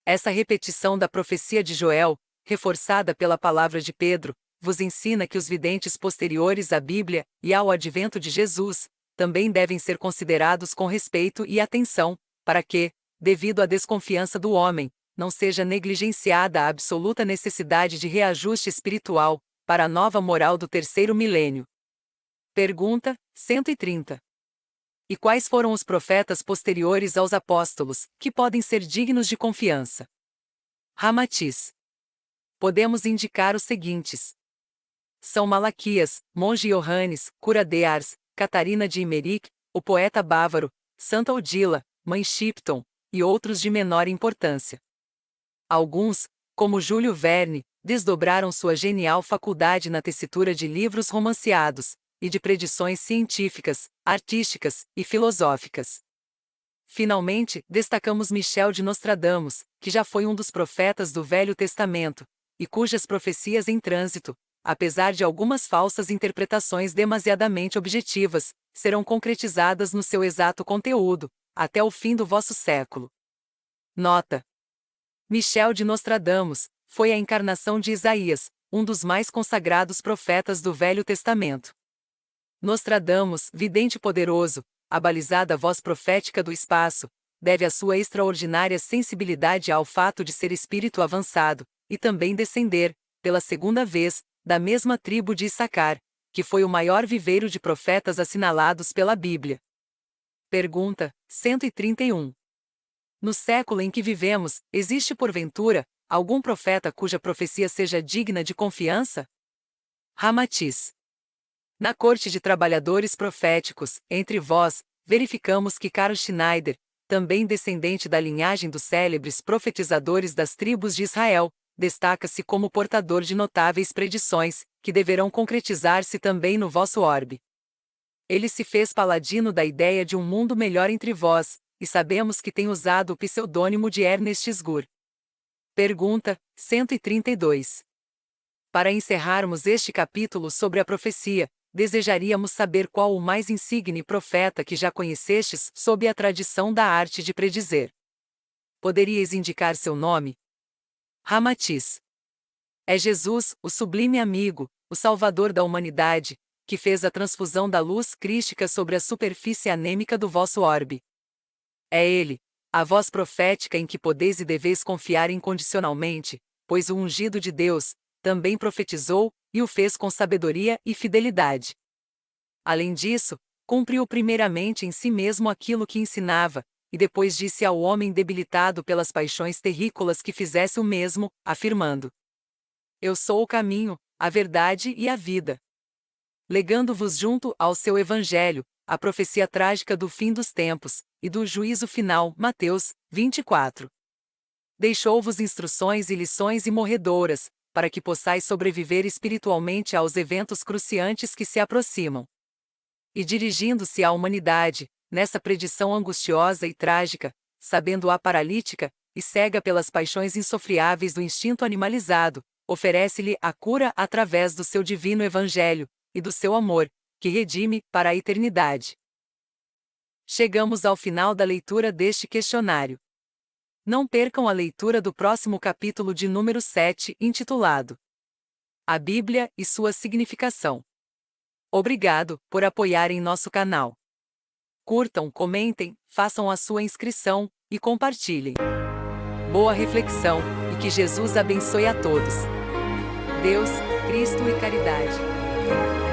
Essa repetição da profecia de Joel, reforçada pela palavra de Pedro, vos ensina que os videntes posteriores à Bíblia e ao advento de Jesus também devem ser considerados com respeito e atenção, para que, devido à desconfiança do homem, não seja negligenciada a absoluta necessidade de reajuste espiritual, para a nova moral do terceiro milênio. Pergunta 130. E quais foram os profetas posteriores aos apóstolos, que podem ser dignos de confiança? Ramatiz. Podemos indicar os seguintes: São Malaquias, monge Johannes, cura de Ars, Catarina de Imeric, o poeta bávaro, Santa Odila, mãe Shipton, e outros de menor importância. Alguns, como Júlio Verne, desdobraram sua genial faculdade na tessitura de livros romanceados, e de predições científicas, artísticas e filosóficas. Finalmente, destacamos Michel de Nostradamus, que já foi um dos profetas do Velho Testamento, e cujas profecias em trânsito, apesar de algumas falsas interpretações demasiadamente objetivas, serão concretizadas no seu exato conteúdo, até o fim do vosso século. Nota: Michel de Nostradamus foi a encarnação de Isaías, um dos mais consagrados profetas do Velho Testamento. Nostradamus, vidente poderoso, a balizada voz profética do espaço, deve a sua extraordinária sensibilidade ao fato de ser espírito avançado, e também descender, pela segunda vez, da mesma tribo de Issacar, que foi o maior viveiro de profetas assinalados pela Bíblia. Pergunta 131. No século em que vivemos, existe porventura algum profeta cuja profecia seja digna de confiança? Ramatiz. Na corte de trabalhadores proféticos, entre vós, verificamos que Karl Schneider, também descendente da linhagem dos célebres profetizadores das tribos de Israel, destaca-se como portador de notáveis predições, que deverão concretizar-se também no vosso orbe. Ele se fez paladino da ideia de um mundo melhor entre vós, e sabemos que tem usado o pseudônimo de Ernest Sgur. Pergunta 132. Para encerrarmos este capítulo sobre a profecia, desejaríamos saber qual o mais insigne profeta que já conhecestes sob a tradição da arte de predizer. Poderíeis indicar seu nome? Ramatiz. É Jesus, o sublime amigo, o Salvador da humanidade, que fez a transfusão da luz crística sobre a superfície anêmica do vosso orbe. É Ele, a voz profética em que podeis e deveis confiar incondicionalmente, pois o ungido de Deus também profetizou, e o fez com sabedoria e fidelidade. Além disso, cumpriu primeiramente em si mesmo aquilo que ensinava, e depois disse ao homem debilitado pelas paixões terrícolas que fizesse o mesmo, afirmando: Eu sou o caminho, a verdade e a vida. Legando-vos junto ao seu evangelho, a profecia trágica do fim dos tempos, e do juízo final, Mateus 24. Deixou-vos instruções e lições imorredoras, para que possais sobreviver espiritualmente aos eventos cruciantes que se aproximam. E dirigindo-se à humanidade, nessa predição angustiosa e trágica, sabendo-a paralítica, e cega pelas paixões insofriáveis do instinto animalizado, oferece-lhe a cura através do seu divino evangelho, e do seu amor, que redime para a eternidade. Chegamos ao final da leitura deste questionário. Não percam a leitura do próximo capítulo de número 7, intitulado A Bíblia e sua significação. Obrigado por apoiarem nosso canal. Curtam, comentem, façam a sua inscrição e compartilhem. Boa reflexão e que Jesus abençoe a todos. Deus, Cristo e caridade.